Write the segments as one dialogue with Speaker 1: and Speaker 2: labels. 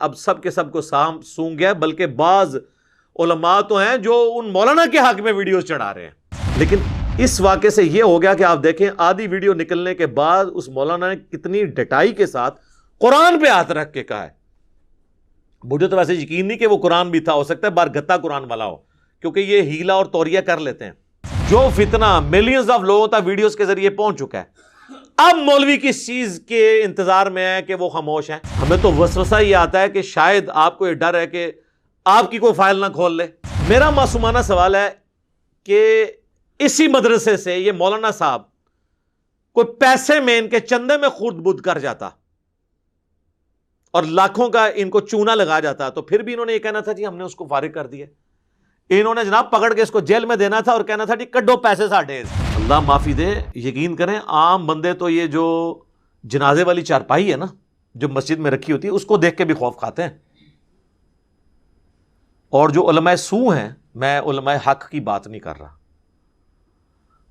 Speaker 1: اب سب کے سب کو سونگ گیا، بلکہ بعض علماء تو ہیں جو ان مولانا کے حق میں ویڈیوز چڑھا رہے ہیں۔ لیکن اس واقعے سے یہ ہو گیا کہ آپ دیکھیں آدھی ویڈیو نکلنے کے بعد اس مولانا نے کتنی ڈٹائی کے ساتھ قرآن پہ ہاتھ رکھ کے کہا ہے۔ مجھے تو ویسے یقین نہیں کہ وہ قرآن بھی تھا، ہو سکتا ہے بارگتہ قرآن والا ہو، کیونکہ یہ ہیلا اور توریہ کر لیتے ہیں۔ جو فتنہ ملینز آف لوگوں تک ویڈیوز کے ذریعے پہنچ چکا ہے، اب مولوی کس چیز کے انتظار میں ہے کہ وہ خاموش ہیں؟ ہمیں تو وسوسہ یہ آتا ہے کہ شاید آپ کو یہ ڈر ہے کہ آپ کی کوئی فائل نہ کھول لے۔ میرا معصومانہ سوال ہے کہ اسی مدرسے سے یہ مولانا صاحب کوئی پیسے میں ان کے چندے میں خورد بدھ کر جاتا اور لاکھوں کا ان کو چونا لگا جاتا تو پھر بھی انہوں نے یہ کہنا تھا جی ہم نے اس کو فارغ کر دیا۔ انہوں نے جناب پکڑ کے اس کو جیل میں دینا تھا اور کہنا تھا جی کڈو پیسے ساڈے۔ اللہ معافی دے، یقین کریں عام بندے تو یہ جو جنازے والی چارپائی ہے نا جو مسجد میں رکھی ہوتی ہے اس کو دیکھ کے بھی خوف کھاتے ہیں، اور جو علماء سو ہیں، میں علماء حق کی بات نہیں کر رہا،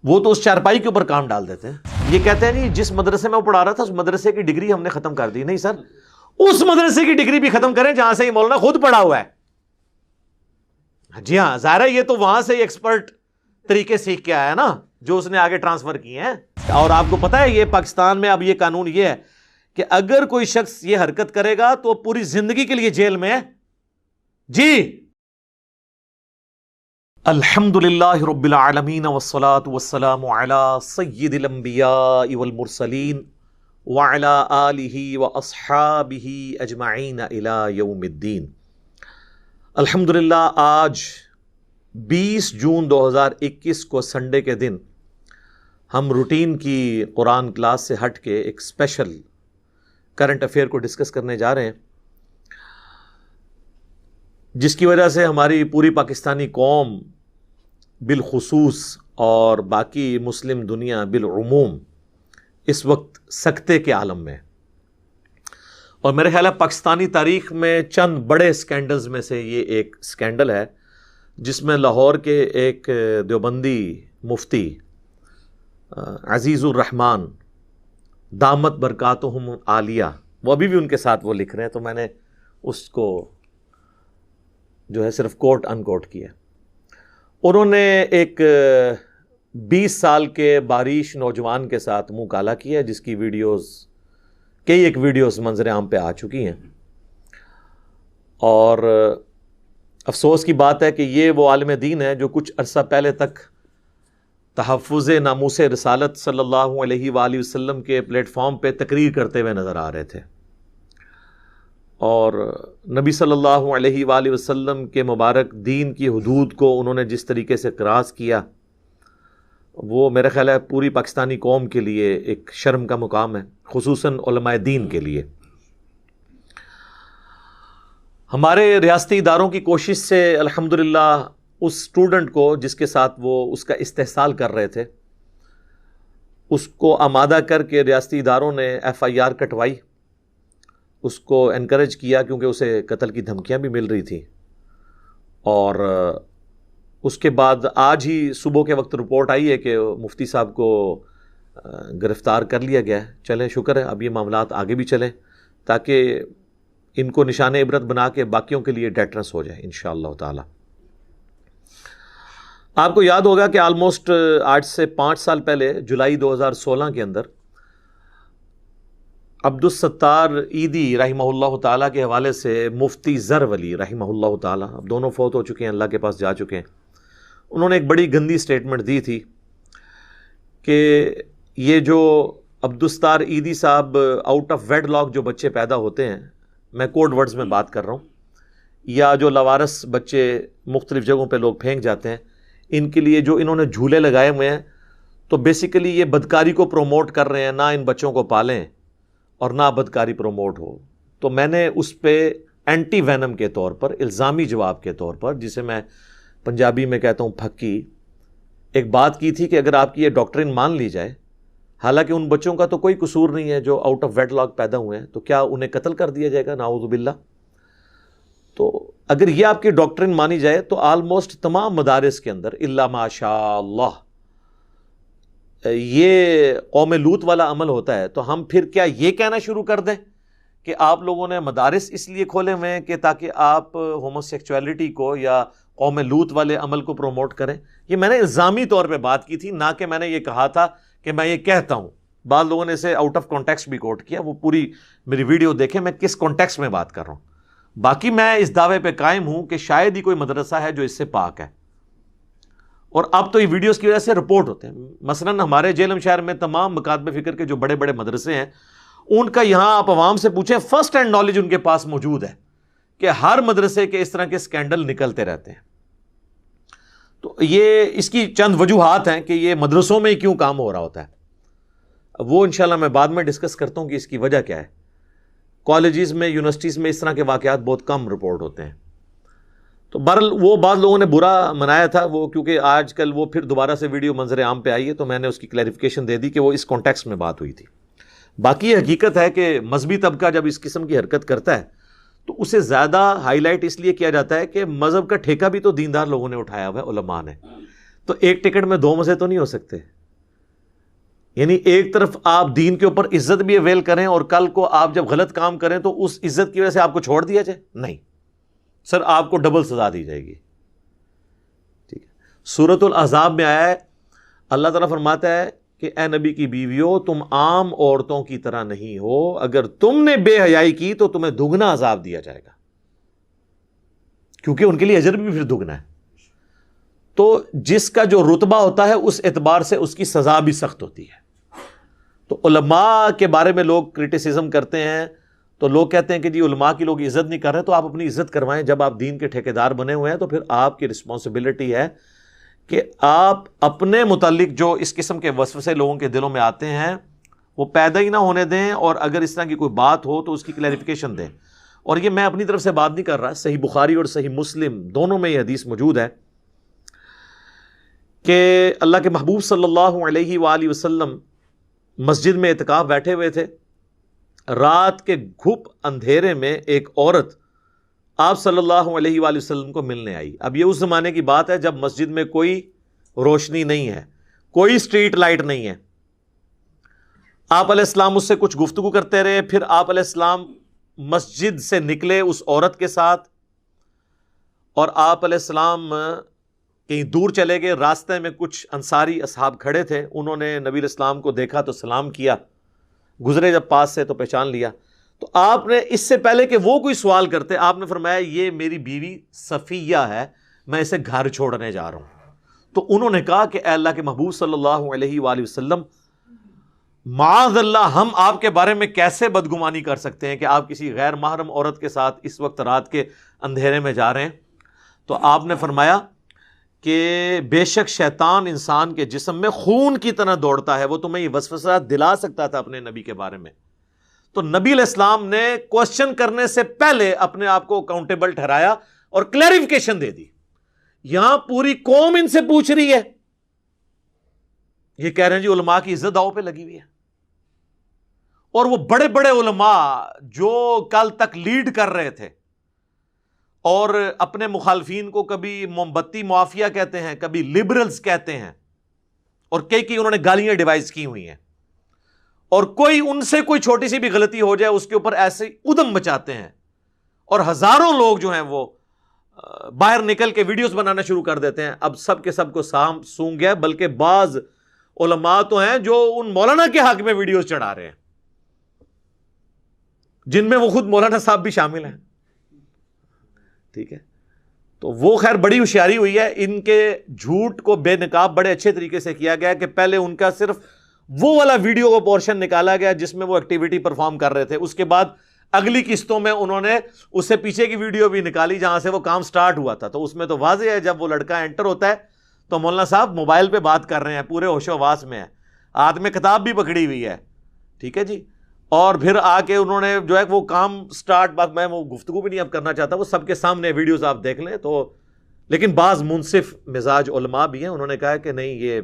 Speaker 1: وہ تو اس چارپائی کے اوپر کام ڈال دیتے ہیں۔ یہ کہتے ہیں جی جس مدرسے میں وہ پڑھا رہا تھا اس مدرسے کی ڈگری ہم نے ختم کر دی۔ نہیں سر، اس مدرسے کی ڈگری بھی ختم کریں جہاں سے یہ مولانا خود پڑھا ہوا ہے۔ جی ہاں، ظاہر ہے یہ تو وہاں سے ایکسپرٹ طریقے سیکھ کے آیا نا جو اس نے آگے ٹرانسفر کیے ہیں۔ اور آپ کو پتا ہے یہ پاکستان میں اب یہ قانون یہ ہے کہ اگر کوئی شخص یہ حرکت کرے گا تو پوری زندگی کے لیے جیل میں ہے۔ جی الحمدللہ رب العالمین والصلاة والسلام علی سید الانبیاء والمرسلین وعلی آلہ واصحابہ اجمعین الی یوم الدین۔ الحمدللہ آج 20 جون 2021 کو سنڈے کے دن ہم روٹین کی قرآن کلاس سے ہٹ کے ایک اسپیشل کرنٹ افیئر کو ڈسکس کرنے جا رہے ہیں، جس کی وجہ سے ہماری پوری پاکستانی قوم بالخصوص اور باقی مسلم دنیا بالعموم اس وقت سکتے کے عالم میں، اور میرے خیال ہے پاکستانی تاریخ میں چند بڑے سکینڈلز میں سے یہ ایک سکینڈل ہے جس میں لاہور کے ایک دیوبندی مفتی عزیز الرحمان دامت برکاتہم عالیہ، وہ ابھی بھی ان کے ساتھ وہ لکھ رہے ہیں، تو میں نے اس کو جو ہے صرف کوٹ ان کوٹ کیا۔ انہوں نے ایک 20 سال کے باریش نوجوان کے ساتھ منہ کالا کیا جس کی ویڈیوز کئی ایک ویڈیوز منظر عام پہ آ چکی ہیں، اور افسوس کی بات ہے کہ یہ وہ عالم دین ہے جو کچھ عرصہ پہلے تک تحفظ ناموس رسالت صلی اللہ علیہ وآلہ وسلم کے پلیٹ فارم پہ تقریر کرتے ہوئے نظر آ رہے تھے، اور نبی صلی اللہ علیہ وآلہ وسلم کے مبارک دین کی حدود کو انہوں نے جس طریقے سے کراس کیا وہ میرا خیال ہے پوری پاکستانی قوم کے لیے ایک شرم کا مقام ہے، خصوصاً علماء دین کے لیے۔ ہمارے ریاستی اداروں کی کوشش سے الحمدللہ اس اسٹوڈنٹ کو جس کے ساتھ وہ اس کا استحصال کر رہے تھے اس کو آمادہ کر کے ریاستی اداروں نے FIR کٹوائی، اس کو انکریج کیا کیونکہ اسے قتل کی دھمکیاں بھی مل رہی تھیں، اور اس کے بعد آج ہی صبح کے وقت رپورٹ آئی ہے کہ مفتی صاحب کو گرفتار کر لیا گیا ہے۔ چلیں شکر ہے، اب یہ معاملات آگے بھی چلیں تاکہ ان کو نشان عبرت بنا کے باقیوں کے لیے ڈیٹرنس ہو جائے انشاءاللہ تعالی۔ آپ کو یاد ہوگا کہ آلموسٹ آج سے 5 سال پہلے جولائی 2016 کے اندر عبدالستار عیدی رحمہ اللہ تعالیٰ کے حوالے سے مفتی زر ولی رحمہ اللہ تعالیٰ، اب دونوں فوت ہو چکے ہیں، اللہ کے پاس جا چکے ہیں، انہوں نے ایک بڑی گندی سٹیٹمنٹ دی تھی کہ یہ جو عبدالستار عیدی صاحب آؤٹ آف ویڈ لاک جو بچے پیدا ہوتے ہیں، میں کوڈ ورڈز میں بات کر رہا ہوں، یا جو لاوارث بچے مختلف جگہوں پہ لوگ پھینک جاتے ہیں، ان کے لیے جو انہوں نے جھولے لگائے ہوئے ہیں تو بیسیکلی یہ بدکاری کو پروموٹ کر رہے ہیں، نہ ان بچوں کو پالیں اور نہ بدکاری پروموٹ ہو۔ تو میں نے اس پہ اینٹی وینم کے طور پر، الزامی جواب کے طور پر، جسے میں پنجابی میں کہتا ہوں پھکی، ایک بات کی تھی کہ اگر آپ کی یہ ڈاکٹرن مان لی جائے، حالانکہ ان بچوں کا تو کوئی قصور نہیں ہے جو آؤٹ آف ویڈ لاک پیدا ہوئے ہیں، تو کیا انہیں قتل کر دیا جائے گا؟ نعوذ باللہ۔ تو اگر یہ آپ کی ڈاکٹرن مانی جائے تو آلموسٹ تمام مدارس کے اندر الا ماشاء اللہ یہ قوم لوط والا عمل ہوتا ہے، تو ہم پھر کیا یہ کہنا شروع کر دیں کہ آپ لوگوں نے مدارس اس لیے کھولے ہوئے ہیں کہ تاکہ آپ ہومو سیکچولیٹی کو یا قوم لوط والے عمل کو پروموٹ کریں. یہ میں نے الزامی طور پہ بات کی تھی، نہ کہ میں نے یہ کہا تھا کہ میں یہ کہتا ہوں. بعض لوگوں نے اسے آؤٹ آف کانٹیکسٹ بھی کوٹ کیا. وہ پوری میری ویڈیو دیکھیں میں کس کانٹیکسٹ میں بات کر رہا ہوں. باقی میں اس دعوے پہ قائم ہوں کہ شاید ہی کوئی مدرسہ ہے جو اس سے پاک ہے. اور اب تو یہ ویڈیوز کی وجہ سے رپورٹ ہوتے ہیں. مثلا ہمارے جہلم شہر میں تمام مکاتب فکر کے جو بڑے بڑے مدرسے ہیں ان کا یہاں آپ عوام سے پوچھیں، فرسٹ ہینڈ نالج ان کے پاس موجود ہے کہ ہر مدرسے کے اس طرح کے سکینڈل نکلتے رہتے ہیں. تو یہ اس کی چند وجوہات ہیں کہ یہ مدرسوں میں ہی کیوں کام ہو رہا ہوتا ہے. وہ انشاءاللہ میں بعد میں ڈسکس کرتا ہوں کہ اس کی وجہ کیا ہے. کالجز میں، یونیورسٹیز میں اس طرح کے واقعات بہت کم رپورٹ ہوتے ہیں. تو بہرحال وہ بعض لوگوں نے برا منایا تھا، وہ کیونکہ آج کل وہ پھر دوبارہ سے ویڈیو منظر عام پہ آئی ہے تو میں نے اس کی کلیریفیکیشن دے دی کہ وہ اس کانٹیکسٹ میں بات ہوئی تھی. باقی یہ حقیقت ہے کہ مذہبی طبقہ جب اس قسم کی حرکت کرتا ہے تو اسے زیادہ ہائی لائٹ اس لیے کیا جاتا ہے کہ مذہب کا ٹھیکہ بھی تو دیندار لوگوں نے اٹھایا ہوا ہے، علماء نے. تو ایک ٹکٹ میں دو مزے تو نہیں ہو سکتے. یعنی ایک طرف آپ دین کے اوپر عزت بھی اویل کریں اور کل کو آپ جب غلط کام کریں تو اس عزت کی وجہ سے آپ کو چھوڑ دیا جائے. نہیں سر، آپ کو ڈبل سزا دی جائے گی. ٹھیک ہے. سورۃ الاحزاب میں آیا ہے، اللہ تعالیٰ فرماتا ہے کہ اے نبی کی بیویوں، تم عام عورتوں کی طرح نہیں ہو، اگر تم نے بے حیائی کی تو تمہیں دگنا عذاب دیا جائے گا، کیونکہ ان کے لیے اجر بھی پھر دگنا ہے. تو جس کا جو رتبہ ہوتا ہے اس اعتبار سے اس کی سزا بھی سخت ہوتی ہے. تو علماء کے بارے میں لوگ کرٹیسزم کرتے ہیں تو لوگ کہتے ہیں کہ جی علماء کی لوگ عزت نہیں کر رہے. تو آپ اپنی عزت کروائیں. جب آپ دین کے ٹھیکیدار بنے ہوئے ہیں تو پھر آپ کی رسپانسبلٹی ہے کہ آپ اپنے متعلق جو اس قسم کے وسوسے لوگوں کے دلوں میں آتے ہیں وہ پیدا ہی نہ ہونے دیں، اور اگر اس طرح کی کوئی بات ہو تو اس کی کلیریفیکیشن دیں. اور یہ میں اپنی طرف سے بات نہیں کر رہا، صحیح بخاری اور صحیح مسلم دونوں میں یہ حدیث موجود ہے کہ اللہ کے محبوب صلی اللہ علیہ وآلہ وسلم مسجد میں اعتکاف بیٹھے ہوئے تھے. رات کے گھپ اندھیرے میں ایک عورت آپ صلی اللہ علیہ وآلہ وسلم کو ملنے آئی. اب یہ اس زمانے کی بات ہے جب مسجد میں کوئی روشنی نہیں ہے، کوئی اسٹریٹ لائٹ نہیں ہے. آپ علیہ السلام اس سے کچھ گفتگو کرتے رہے، پھر آپ علیہ السلام مسجد سے نکلے اس عورت کے ساتھ، اور آپ علیہ السلام کہیں دور چلے گئے. راستے میں کچھ انصاری اصحاب کھڑے تھے، انہوں نے نبی علیہ السلام کو دیکھا تو سلام کیا، گزرے جب پاس سے تو پہچان لیا. تو آپ نے اس سے پہلے کہ وہ کوئی سوال کرتے آپ نے فرمایا یہ میری بیوی صفیہ ہے، میں اسے گھر چھوڑنے جا رہا ہوں. تو انہوں نے کہا کہ اے اللہ کے محبوب صلی اللہ علیہ وآلہ وسلم، معاذ اللہ، ہم آپ کے بارے میں کیسے بدگمانی کر سکتے ہیں کہ آپ کسی غیر محرم عورت کے ساتھ اس وقت رات کے اندھیرے میں جا رہے ہیں. تو آپ نے فرمایا کہ بے شک شیطان انسان کے جسم میں خون کی طرح دوڑتا ہے، وہ تمہیں یہ وسوسہ دلا سکتا تھا اپنے نبی کے بارے میں. تو نبی علیہ السلام نے کوشچن کرنے سے پہلے اپنے آپ کو اکاؤنٹیبل ٹھہرایا اور کلیریفیکیشن دے دی. یہاں پوری قوم ان سے پوچھ رہی ہے، یہ کہہ رہے ہیں جی علماء کی عزت داؤ پہ لگی ہوئی ہے. اور وہ بڑے بڑے علماء جو کل تک لیڈ کر رہے تھے اور اپنے مخالفین کو کبھی موم بتی معافیہ کہتے ہیں، کبھی لبرلز کہتے ہیں، اور کئی انہوں نے گالیاں ڈیوائز کی ہوئی ہیں، اور کوئی ان سے کوئی چھوٹی سی بھی غلطی ہو جائے اس کے اوپر ایسے ادم مچاتے ہیں، اور ہزاروں لوگ جو ہیں وہ باہر نکل کے ویڈیوز بنانا شروع کر دیتے ہیں. اب سب کے سب کو سام سونگ گیا، بلکہ بعض علماء تو ہیں جو ان مولانا کے حق میں ویڈیوز چڑھا رہے ہیں جن میں وہ خود مولانا صاحب بھی شامل ہیں. ٹھیک ہے. تو وہ خیر بڑی ہوشیاری ہوئی ہے. ان کے جھوٹ کو بے نقاب بڑے اچھے طریقے سے کیا گیا کہ پہلے ان کا صرف وہ والا ویڈیو کا پورشن نکالا گیا جس میں وہ ایکٹیویٹی پرفارم کر رہے تھے. اس کے بعد اگلی قسطوں میں انہوں نے اس سے پیچھے کی ویڈیو بھی نکالی جہاں سے وہ کام سٹارٹ ہوا تھا. تو اس میں تو واضح ہے جب وہ لڑکا انٹر ہوتا ہے تو مولانا صاحب موبائل پہ بات کر رہے ہیں، پورے ہوش و حواس میں ہے، ہاتھ میں کتاب بھی پکڑی ہوئی ہے. ٹھیک ہے جی. اور پھر آ کے انہوں نے جو ہے وہ کام سٹارٹ، بات میں وہ گفتگو بھی نہیں اب کرنا چاہتا، وہ سب کے سامنے ویڈیوز آپ دیکھ لیں. تو لیکن بعض منصف مزاج علماء بھی ہیں، انہوں نے کہا کہ نہیں، یہ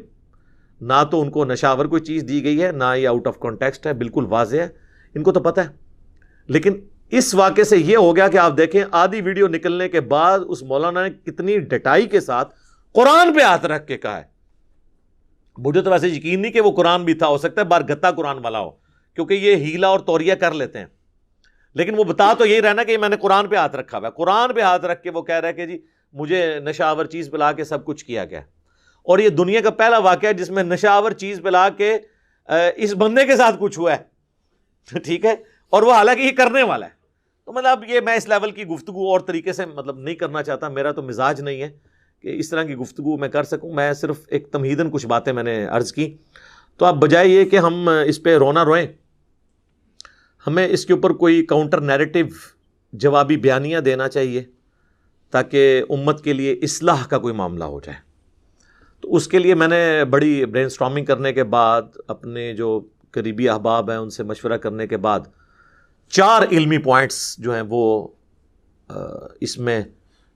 Speaker 1: نہ تو ان کو نشاور کوئی چیز دی گئی ہے، نہ یہ آؤٹ آف کانٹیکسٹ ہے، بالکل واضح ہے، ان کو تو پتہ ہے. لیکن اس واقعے سے یہ ہو گیا کہ آپ دیکھیں آدھی ویڈیو نکلنے کے بعد اس مولانا نے کتنی ڈٹائی کے ساتھ قرآن پہ ہاتھ رکھ کے کہا ہے. مجھے تو ویسے یقین نہیں کہ وہ قرآن بھی تھا، ہو سکتا ہے بارگتا قرآن والا ہو، کیونکہ یہ ہیلا اور توریہ کر لیتے ہیں. لیکن وہ بتا تو یہی رہنا کہ میں نے قرآن پہ ہاتھ رکھا ہوا ہے. قرآن پہ ہاتھ رکھ کے وہ کہہ رہا ہے کہ جی مجھے نشہ آور چیز پلا کے سب کچھ کیا گیا. اور یہ دنیا کا پہلا واقعہ ہے جس میں نشہ آور چیز پلا کے اس بندے کے ساتھ کچھ ہوا ہے. ٹھیک ہے, اور وہ حالانکہ یہ کرنے والا ہے. تو مطلب یہ میں اس لیول کی گفتگو اور طریقے سے مطلب نہیں کرنا چاہتا, میرا تو مزاج نہیں ہے کہ اس طرح کی گفتگو میں کر سکوں. میں صرف ایک تمہیداً کچھ باتیں میں نے عرض کی. تو اب بجائے یہ کہ ہم اس پہ رونا روئیں, ہمیں اس کے اوپر کوئی کاؤنٹر نیریٹو جوابی بیانیہ دینا چاہیے تاکہ امت کے لیے اصلاح کا کوئی معاملہ ہو جائے. تو اس کے لیے میں نے بڑی برین سٹارمنگ کرنے کے بعد اپنے جو قریبی احباب ہیں ان سے مشورہ کرنے کے بعد 4 علمی پوائنٹس جو ہیں وہ اس میں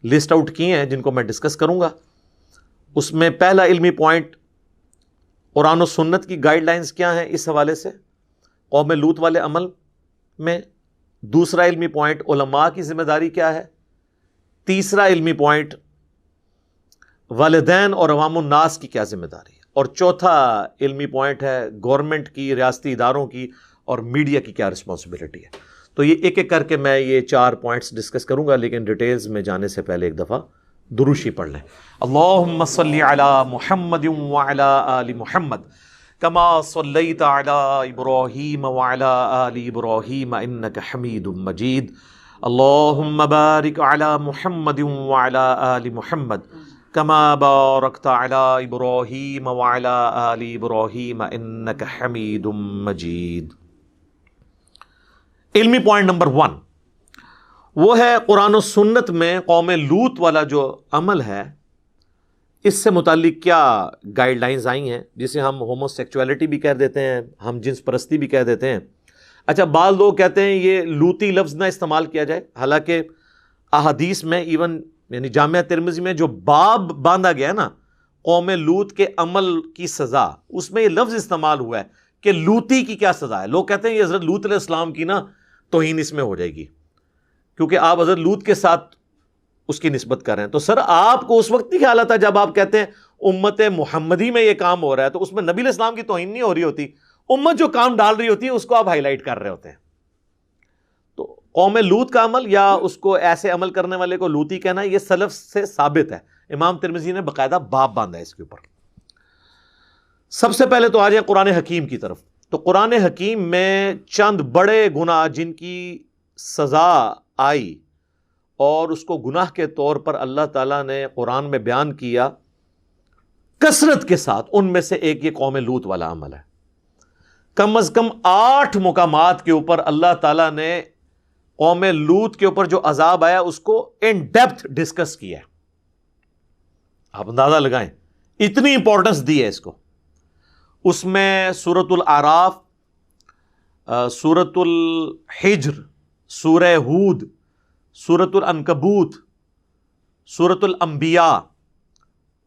Speaker 1: لسٹ آؤٹ کیے ہیں جن کو میں ڈسکس کروں گا. اس میں پہلا علمی پوائنٹ قرآن و سنت کی گائیڈ لائنز کیا ہیں اس حوالے سے قوم لوط والے عمل میں. دوسرا علمی پوائنٹ علماء کی ذمہ داری کیا ہے. تیسرا علمی پوائنٹ والدین اور عوام الناس کی کیا ذمہ داری ہے. اور چوتھا علمی پوائنٹ ہے گورنمنٹ کی, ریاستی اداروں کی اور میڈیا کی کیا رسپانسبلٹی ہے. تو یہ ایک ایک کر کے میں یہ 4 پوائنٹس ڈسکس کروں گا, لیکن ڈیٹیلز میں جانے سے پہلے ایک دفعہ دروشی پڑھ لیں. اللہم صلی علی محمد وعلی آل محمد کما صلیت علی ابراہیم وعلی آل ابراہیم انک حمید مجید. اللہم بارک علی محمد وعلی آل محمد کما بارکت علی ابراہیم وعلی آل ابراہیم انک حمید مجید. علمی پوائنٹ نمبر 1 وہ ہے قرآن و سنت میں قوم لوط والا جو عمل ہے اس سے متعلق کیا گائیڈ لائنز آئی ہیں, جسے ہم ہومو سیکچولیٹی بھی کہہ دیتے ہیں, ہم جنس پرستی بھی کہہ دیتے ہیں. اچھا, بعض لوگ کہتے ہیں یہ لوطی لفظ نہ استعمال کیا جائے, حالانکہ احادیث میں ایون یعنی جامعہ ترمذی میں جو باب باندھا گیا نا قوم لوط کے عمل کی سزا, اس میں یہ لفظ استعمال ہوا ہے کہ لوطی کی کیا سزا ہے. لوگ کہتے ہیں یہ حضرت لوط علیہ السلام کی نا توہین اس میں ہو جائے گی کیونکہ آپ حضرت لوط کے ساتھ اس کی نسبت کر رہے ہیں. تو سر آپ کو اس وقت کی خیالت ہے جب آپ کہتے ہیں امت محمدی میں یہ کام ہو رہا ہے, تو اس میں نبی علیہ السلام کی توہین نہیں ہو رہی ہوتی, امت جو کام ڈال رہی ہوتی ہے اس کو آپ ہائی لائٹ کر رہے ہوتے ہیں. تو قوم لوط کا عمل یا اس کو ایسے عمل کرنے والے کو لوطی کہنا یہ سلف سے ثابت ہے. امام ترمذی نے باقاعدہ باب باندھا ہے اس کے اوپر. سب سے پہلے تو آ جائیں قرآن حکیم کی طرف. تو قرآن حکیم میں چند بڑے گناہ جن کی سزا آئی اور اس کو گناہ کے طور پر اللہ تعالیٰ نے قرآن میں بیان کیا کثرت کے ساتھ, ان میں سے ایک یہ قوم لوط والا عمل ہے. کم از کم 8 مقامات کے اوپر اللہ تعالیٰ نے قوم لوط کے اوپر جو عذاب آیا اس کو ان ڈیپتھ ڈسکس کیا ہے. آپ اندازہ لگائیں اتنی امپورٹنس دی ہے اس کو. اس میں سورۃ الاعراف, سورۃ الحجر, سورہ ہود, سورۃ العنکبوت, سورۃ الانبیاء,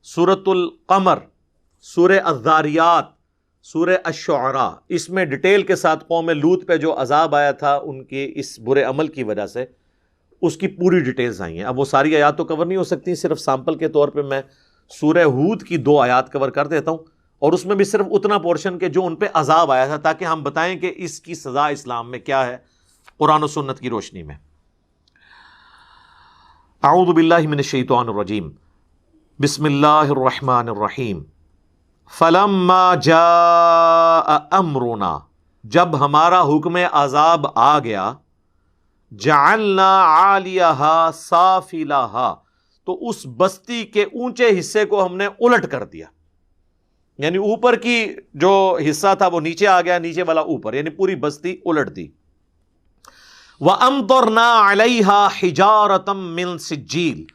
Speaker 1: سورۃ القمر, سورہ الذاریات, سورہ الشعراء, اس میں ڈیٹیل کے ساتھ قوم لوط پہ جو عذاب آیا تھا ان کے اس برے عمل کی وجہ سے اس کی پوری ڈیٹیلز آئی ہیں. اب وہ ساری آیات تو کور نہیں ہو سکتی, صرف سیمپل کے طور پہ میں سورہ ہود کی 2 آیات کور کر دیتا ہوں, اور اس میں بھی صرف اتنا پورشن کہ جو ان پہ عذاب آیا تھا, تاکہ ہم بتائیں کہ اس کی سزا اسلام میں کیا ہے قرآن و سنت کی روشنی میں. اعوذ باللہ من الشیطان الرجیم, بسم اللہ الرحمن الرحیم. فلما جاء امرنا, جب ہمارا حکم عذاب آ گیا, جعلنا عالیہا سافلہا, تو اس بستی کے اونچے حصے کو ہم نے الٹ کر دیا, یعنی اوپر کی جو حصہ تھا وہ نیچے آ گیا, نیچے والا اوپر, یعنی پوری بستی الٹ دی. وَأَمْطَرْنَا عَلَيْهَا حِجَارَةً مِّن سِجِّيلٍ,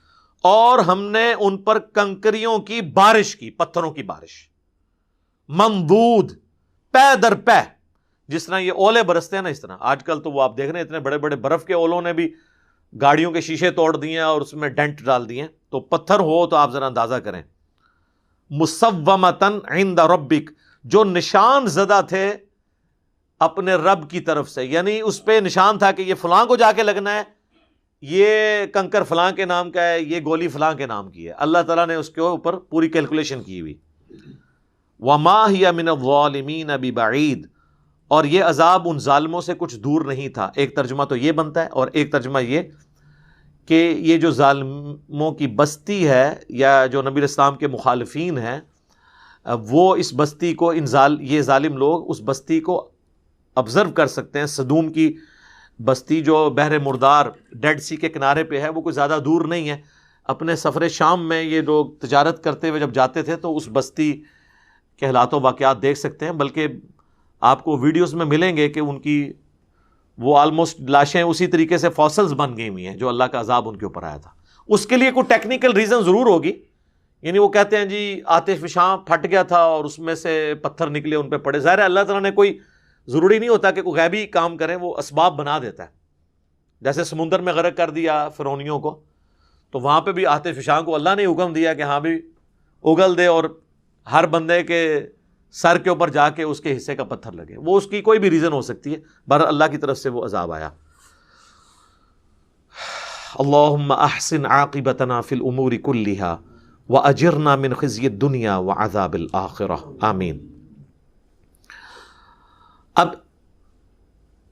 Speaker 1: اور ہم نے ان پر کنکریوں کی بارش کی, پتھروں کی بارش. منضود, پے در پے, جس طرح یہ اولے برستے ہیں نا اس طرح. آج کل تو وہ آپ دیکھ رہے ہیں اتنے بڑے بڑے برف کے اولوں نے بھی گاڑیوں کے شیشے توڑ دیے اور اس میں ڈینٹ ڈال دیے. تو پتھر ہو تو آپ ذرا اندازہ کریں. مصومتن عند ربک, جو نشان زدہ تھے اپنے رب کی طرف سے, یعنی اس پہ نشان تھا کہ یہ فلاں کو جا کے لگنا ہے, یہ کنکر فلاں کے نام کا ہے, یہ گولی فلاں کے نام کی ہے. اللہ تعالیٰ نے اس کے اوپر پوری کیلکولیشن کی ہوئی. وما ہی من الظالمین ببعید, اور یہ عذاب ان ظالموں سے کچھ دور نہیں تھا. ایک ترجمہ تو یہ بنتا ہے، اور ایک ترجمہ یہ کہ یہ جو ظالموں کی بستی ہے یا جو نبی علیہ السلام کے مخالفین ہیں، وہ اس بستی کو یہ ظالم لوگ اس بستی کو آبزرو کر سکتے ہیں. صدوم کی بستی جو بحر مردار ڈیڈ سی کے کنارے پہ ہے، وہ کوئی زیادہ دور نہیں ہے. اپنے سفر شام میں یہ لوگ تجارت کرتے ہوئے جب جاتے تھے تو اس بستی کے حالات و واقعات دیکھ سکتے ہیں. بلکہ آپ کو ویڈیوز میں ملیں گے کہ ان کی وہ آلموسٹ لاشیں اسی طریقے سے فاسلز بن گئی ہوئی ہیں جو اللہ کا عذاب ان کے اوپر آیا تھا. اس کے لیے کوئی ٹیکنیکل ریزن ضرور ہوگی. یعنی وہ کہتے ہیں جی آتش فشاں پھٹ گیا تھا اور اس میں سے پتھر نکلے ان پہ پڑے. ظاہر ہے اللہ تعالیٰ نے کوئی ضروری نہیں ہوتا کہ کوئی غیبی کام کریں، وہ اسباب بنا دیتا ہے. جیسے سمندر میں غرق کر دیا فرعونیوں کو، تو وہاں پہ بھی آتش فشاں کو اللہ نے حکم دیا کہ ہاں بھی اگل دے اور ہر بندے کے سر کے اوپر جا کے اس کے حصے کا پتھر لگے. وہ اس کی کوئی بھی ریزن ہو سکتی ہے، بہرحال اللہ کی طرف سے وہ عذاب آیا. اللہم احسن عاقبتنا فی الامور کلہا واجرنا من خزی الدنیا وعذاب الآخرہ آمین. اب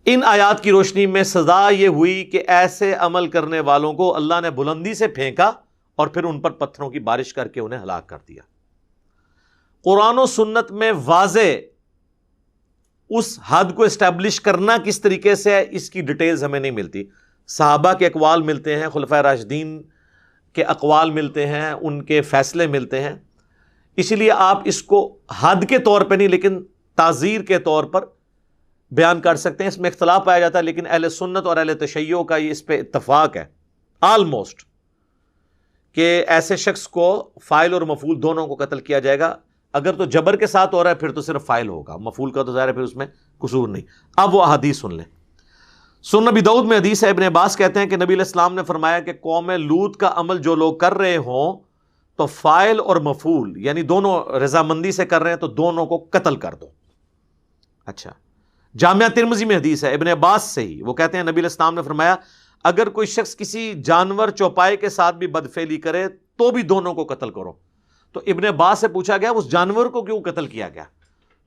Speaker 1: ان آیات کی روشنی میں سزا یہ ہوئی کہ ایسے عمل کرنے والوں کو اللہ نے بلندی سے پھینکا اور پھر ان پر پتھروں کی بارش کر کے انہیں ہلاک کر دیا. قرآن و سنت میں واضح اس حد کو اسٹیبلش کرنا کس طریقے سے ہے، اس کی ڈیٹیلز ہمیں نہیں ملتی. صحابہ کے اقوال ملتے ہیں، خلفائے راشدین کے اقوال ملتے ہیں، ان کے فیصلے ملتے ہیں. اس لیے آپ اس کو حد کے طور پہ نہیں لیکن تعزیر کے طور پر بیان کر سکتے ہیں. اس میں اختلاف پایا جاتا ہے لیکن اہل سنت اور اہل تشیع کا یہ اس پہ اتفاق ہے آلموسٹ کہ ایسے شخص کو فاعل اور مفعول دونوں کو قتل کیا جائے گا. اگر تو جبر کے ساتھ ہو رہا ہے پھر تو صرف فاعل ہوگا، مفعول کا تو ظاہر ہے پھر اس میں قصور نہیں. اب وہ احادیث سن لیں. سنن نبی داؤد میں حدیث ہے، ابن عباس کہتے ہیں کہ نبی علیہ السلام نے فرمایا کہ قوم لوط کا عمل جو لوگ کر رہے ہوں تو فاعل اور مفعول یعنی دونوں رضامندی سے کر رہے ہیں تو دونوں کو قتل کر دو. اچھا، جامعہ ترمذی میں حدیث ہے ابن عباس سے ہی، وہ کہتے ہیں نبی علیہ السلام نے فرمایا اگر کوئی شخص کسی جانور چوپائے کے ساتھ بھی بدفعلی کرے تو بھی دونوں کو قتل کرو. تو ابن عباس سے پوچھا گیا اس جانور کو کیوں قتل کیا گیا؟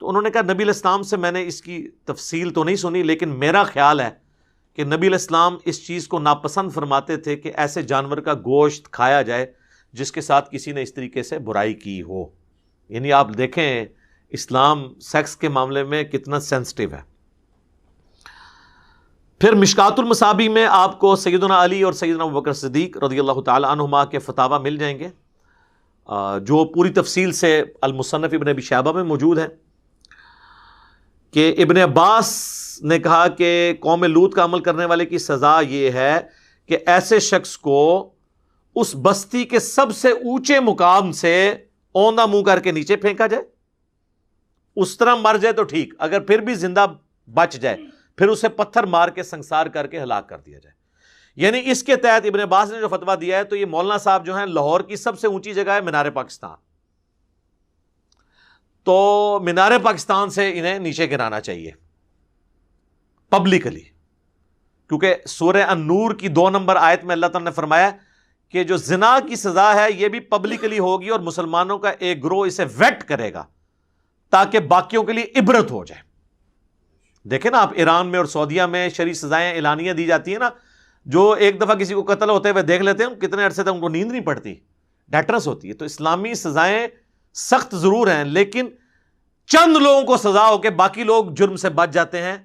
Speaker 1: تو انہوں نے کہا نبی علیہ السلام سے میں نے اس کی تفصیل تو نہیں سنی لیکن میرا خیال ہے کہ نبی علیہ السلام اس چیز کو ناپسند فرماتے تھے کہ ایسے جانور کا گوشت کھایا جائے جس کے ساتھ کسی نے اس طریقے سے برائی کی ہو. یعنی آپ دیکھیں اسلام سیکس کے معاملے میں کتنا سینسٹیو ہے. پھر مشکات المصابیح میں آپ کو سیدنا علی اور سیدنا ابوبکر صدیق رضی اللہ تعالی عنہما کے فتاوی مل جائیں گے جو پوری تفصیل سے المصنف ابن ابی شیبہ میں موجود ہے کہ ابن عباس نے کہا کہ قوم لوط کا عمل کرنے والے کی سزا یہ ہے کہ ایسے شخص کو اس بستی کے سب سے اونچے مقام سے اوندا منہ کر کے نیچے پھینکا جائے. اس طرح مر جائے تو ٹھیک، اگر پھر بھی زندہ بچ جائے پھر اسے پتھر مار کے سنسار کر کے ہلاک کر دیا جائے. یعنی اس کے تحت ابن عباس نے جو فتویٰ دیا ہے تو یہ مولانا صاحب جو ہیں لاہور کی سب سے اونچی جگہ ہے مینار پاکستان، تو مینار پاکستان سے انہیں نیچے گرانا چاہیے پبلکلی، کیونکہ سورہ النور کی 2 نمبر آیت میں اللہ تعالیٰ نے فرمایا کہ جو زنا کی سزا ہے یہ بھی پبلکلی ہوگی اور مسلمانوں کا ایک گروہ اسے ویٹ کرے گا تاکہ باقیوں کے لیے عبرت ہو جائے. دیکھیں نا آپ ایران میں اور سعودیہ میں شرعی سزائیں اعلانیہ دی جاتی ہیں نا، جو ایک دفعہ کسی کو قتل ہوتے ہوئے دیکھ لیتے ہیں کتنے عرصے تک ان کو نیند نہیں پڑتی، ڈیٹرنس ہوتی ہے. تو اسلامی سزائیں سخت ضرور ہیں لیکن چند لوگوں کو سزا ہو کے باقی لوگ جرم سے بچ جاتے ہیں،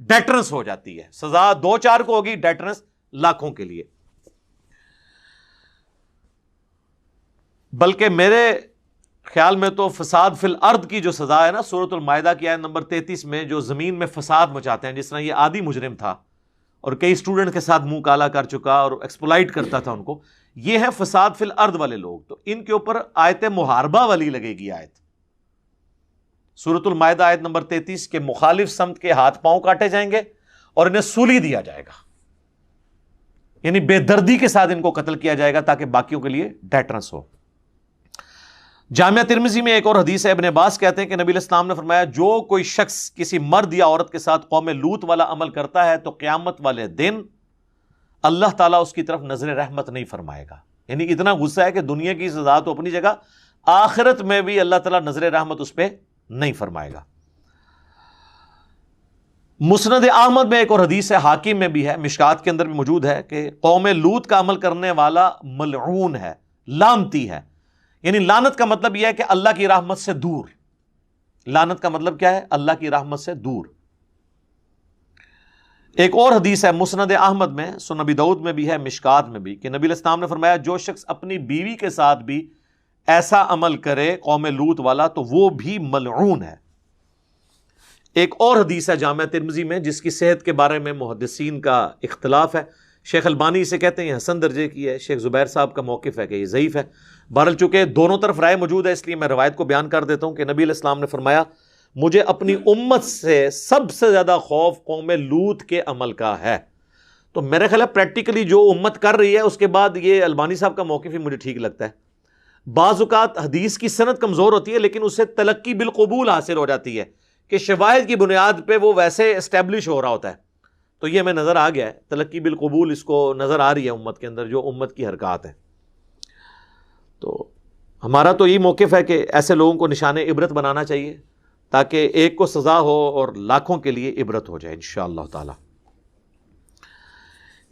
Speaker 1: ڈیٹرنس ہو جاتی ہے. سزا 2-4 کو ہوگی، ڈیٹرنس لاکھوں کے لیے. بلکہ میرے خیال میں تو فساد فی الارض کی جو سزا ہے نا سورۃ المائدہ کی آیت نمبر 33 میں، جو زمین میں فساد مچاتے ہیں، جس طرح یہ عادی مجرم تھا اور کئی اسٹوڈنٹ کے ساتھ منہ کالا کر چکا اور ایکسپلائٹ کرتا تھا ان کو، یہ ہے فساد فی الارض والے لوگ. تو ان کے اوپر آیت محاربہ والی لگے گی آیت سورۃ المائدہ آیت نمبر 33 کے مخالف سمت کے ہاتھ پاؤں کاٹے جائیں گے اور انہیں سولی دیا جائے گا. یعنی بے دردی کے ساتھ ان کو قتل کیا جائے گا تاکہ باقیوں کے لیے ڈیٹرنس ہو. جامعہ ترمذی میں ایک اور حدیث ہے، ابن عباس کہتے ہیں کہ نبی علیہ السلام نے فرمایا جو کوئی شخص کسی مرد یا عورت کے ساتھ قوم لوط والا عمل کرتا ہے تو قیامت والے دن اللہ تعالیٰ اس کی طرف نظر رحمت نہیں فرمائے گا. یعنی اتنا غصہ ہے کہ دنیا کی سزا تو اپنی جگہ، آخرت میں بھی اللہ تعالیٰ نظر رحمت اس پہ نہیں فرمائے گا. مسند احمد میں ایک اور حدیث ہے، حاکم میں بھی ہے، مشکات کے اندر بھی موجود ہے کہ قوم لوط کا عمل کرنے والا ملعون ہے، لعنتی ہے. یعنی لعنت کا مطلب یہ ہے کہ اللہ کی رحمت سے دور. لعنت کا مطلب کیا ہے؟ اللہ کی رحمت سے دور. ایک اور حدیث ہے مسند احمد میں، سنن ابی داؤد میں بھی ہے، مشکات میں بھی، کہ نبی علیہ السلام نے فرمایا جو شخص اپنی بیوی کے ساتھ بھی ایسا عمل کرے قوم لوط والا تو وہ بھی ملعون ہے. ایک اور حدیث ہے جامع ترمذی میں جس کی صحت کے بارے میں محدثین کا اختلاف ہے. شیخ البانی اسے کہتے ہیں حسن درجے کی ہے، شیخ زبیر صاحب کا موقف ہے کہ یہ ضعیف ہے. بہرحال چونکہ دونوں طرف رائے موجود ہے اس لیے میں روایت کو بیان کر دیتا ہوں کہ نبی علیہ السلام نے فرمایا مجھے اپنی امت سے سب سے زیادہ خوف قوم لوط کے عمل کا ہے. تو میرے خیال ہے پریکٹیکلی جو امت کر رہی ہے اس کے بعد یہ البانی صاحب کا موقف ہی مجھے ٹھیک لگتا ہے. بعض اوقات حدیث کی سند کمزور ہوتی ہے لیکن اسے تلقی بالقبول حاصل ہو جاتی ہے کہ شواہد کی بنیاد پہ وہ ویسے اسٹیبلش ہو رہا ہوتا ہے. تو یہ ہمیں نظر آ گیا ہے، تلقی بالقبول اس کو نظر آ رہی ہے امت کے اندر جو امت کی حرکات ہیں. تو ہمارا تو یہ موقف ہے کہ ایسے لوگوں کو نشان عبرت بنانا چاہیے تاکہ ایک کو سزا ہو اور لاکھوں کے لیے عبرت ہو جائے انشاءاللہ تعالی.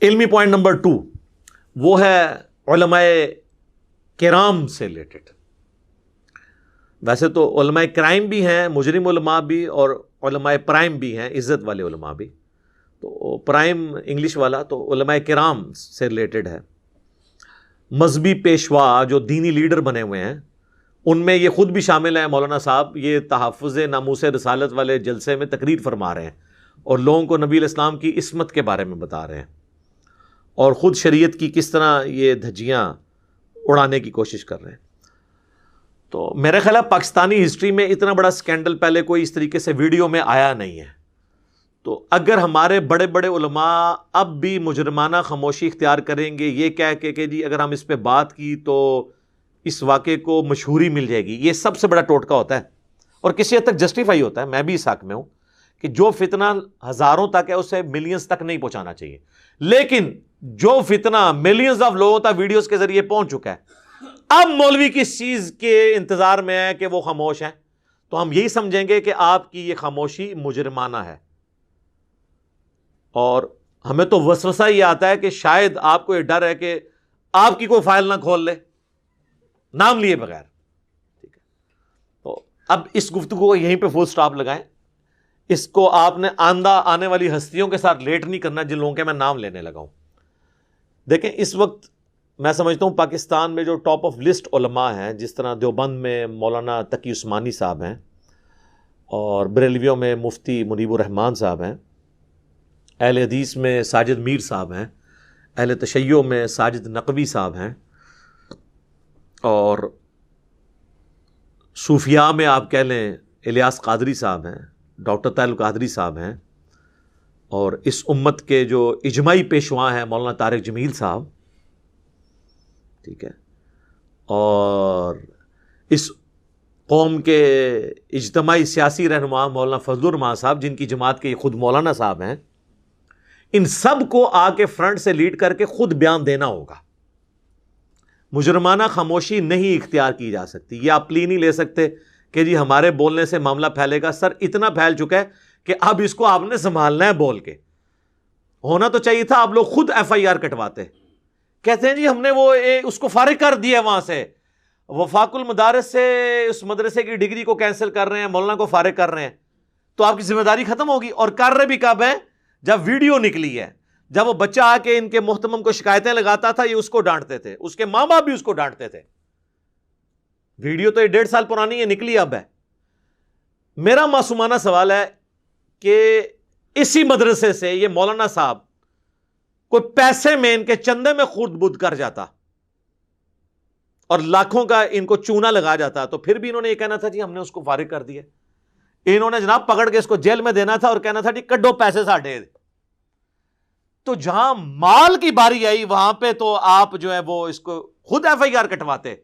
Speaker 1: علمی پوائنٹ نمبر 2 وہ ہے علماء کرام سے ریلیٹڈ. ویسے تو علماء کرائم بھی ہیں، مجرم علماء بھی، اور علماء پرائم بھی ہیں، عزت والے علماء بھی. تو پرائم انگلش والا تو علماء کرام سے ریلیٹڈ ہے. مذہبی پیشوا جو دینی لیڈر بنے ہوئے ہیں ان میں یہ خود بھی شامل ہیں. مولانا صاحب یہ تحفظ ناموس رسالت والے جلسے میں تقریر فرما رہے ہیں اور لوگوں کو نبی علیہ السلام کی عصمت کے بارے میں بتا رہے ہیں اور خود شریعت کی کس طرح یہ دھجیاں اڑانے کی کوشش کر رہے ہیں. تو میرے خیال ہے پاکستانی ہسٹری میں اتنا بڑا سکینڈل پہلے کوئی اس طریقے سے ویڈیو میں آیا نہیں ہے. تو اگر ہمارے بڑے بڑے علماء اب بھی مجرمانہ خاموشی اختیار کریں گے یہ کہہ کے کہ جی اگر ہم اس پہ بات کی تو اس واقعے کو مشہوری مل جائے گی، یہ سب سے بڑا ٹوٹکا ہوتا ہے اور کسی حد تک جسٹیفائی ہوتا ہے. میں بھی اس حق میں ہوں کہ جو فتنہ ہزاروں تک ہے اسے ملینز تک نہیں پہنچانا چاہیے، لیکن جو فتنہ ملینز آف لوگوں تک ویڈیوز کے ذریعے پہنچ چکا ہے اب مولوی کس چیز کے انتظار میں ہے کہ وہ خاموش ہیں. تو ہم یہی سمجھیں گے کہ آپ کی یہ خاموشی مجرمانہ ہے اور ہمیں تو وسوسہ یہ آتا ہے کہ شاید آپ کو یہ ڈر ہے کہ آپ کی کوئی فائل نہ کھول لے نام لیے بغیر. ٹھیک ہے، تو اب اس گفتگو کو یہیں پہ فل سٹاپ لگائیں. اس کو آپ نے آنے والی ہستیوں کے ساتھ لیٹ نہیں کرنا جن لوگوں کے میں نام لینے لگا ہوں. دیکھیں اس وقت میں سمجھتا ہوں پاکستان میں جو ٹاپ آف لسٹ علماء ہیں جس طرح دیوبند میں مولانا تقی عثمانی صاحب ہیں اور بریلویوں میں مفتی منیب الرحمان صاحب ہیں، اہل حدیث میں ساجد میر صاحب ہیں، اہل تشیع میں ساجد نقوی صاحب ہیں، اور صوفیاء میں آپ کہہ لیں الیاس قادری صاحب ہیں، ڈاکٹر طاہر القادری صاحب ہیں، اور اس امت کے جو اجماعی پیشوا ہیں مولانا طارق جمیل صاحب. ٹھیک ہے، اور اس قوم کے اجتماعی سیاسی رہنما مولانا فضل الرحمان صاحب جن کی جماعت کے خود مولانا صاحب ہیں. ان سب کو آ کے فرنٹ سے لیڈ کر کے خود بیان دینا ہوگا. مجرمانہ خاموشی نہیں اختیار کی جا سکتی. یہ آپ پلی نہیں لے سکتے کہ جی ہمارے بولنے سے معاملہ پھیلے گا. سر اتنا پھیل چکا ہے کہ اب اس کو آپ نے سنبھالنا ہے. بول کے ہونا تو چاہیے تھا آپ لوگ خود ایف آئی آر کٹواتے. کہتے ہیں جی ہم نے وہ اس کو فارغ کر دیا وہاں سے، وفاق المدارس سے اس مدرسے کی ڈگری کو کینسل کر رہے ہیں، مولانا کو فارغ کر رہے ہیں. تو آپ کی ذمہ داری ختم ہوگی. اور کر رہے بھی کب ہیں؟ جب ویڈیو نکلی ہے، جب وہ بچہ آ کے ان کے محتمم کو شکایتیں لگاتا تھا یہ اس کو ڈانٹتے تھے، اس کے ماں باپ بھی اس کو ڈانٹتے تھے. ویڈیو تو یہ 1.5 سال پرانی ہے، نکلی اب ہے. میرا معصومانہ سوال ہے کہ اسی مدرسے سے یہ مولانا صاحب کوئی پیسے میں ان کے چندے میں خورد بدھ کر جاتا اور لاکھوں کا ان کو چونا لگا جاتا تو پھر بھی انہوں نے یہ کہنا تھا جی ہم نے اس کو فارغ کر دیا. انہوں نے جناب پکڑ کے اس کو جیل میں دینا تھا اور کہنا تھا جی کڈو پیسے ساڑھے. تو جہاں مال کی باری آئی وہاں پہ تو آپ جو ہے وہ اس کو خود ایف آئی آر کٹواتے،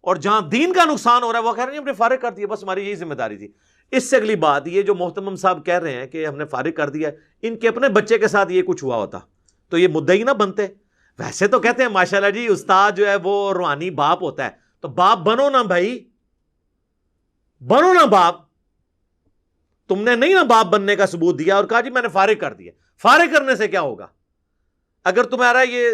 Speaker 1: اور جہاں دین کا نقصان ہو رہا ہے وہ کہہ رہے ہیں ہم نے فارغ کر دیا، بس ہماری یہی ذمہ داری تھی. اس سے اگلی بات یہ جو محتمم صاحب کہہ رہے ہیں کہ ہم نے فارغ کر دیا، ان کے اپنے بچے کے ساتھ یہ کچھ ہوا ہوتا تو یہ مدعی نہ بنتے. ویسے تو کہتے ہیں ماشاءاللہ جی استاد جو ہے وہ روحانی باپ ہوتا ہے، تو باپ بنو نا بھائی، بنو نا باپ. تم نے نہیں نا باپ بننے کا ثبوت دیا اور کہا جی میں نے فارغ کر دیا. فارغ کرنے سے کیا ہوگا؟ اگر تمہارا یہ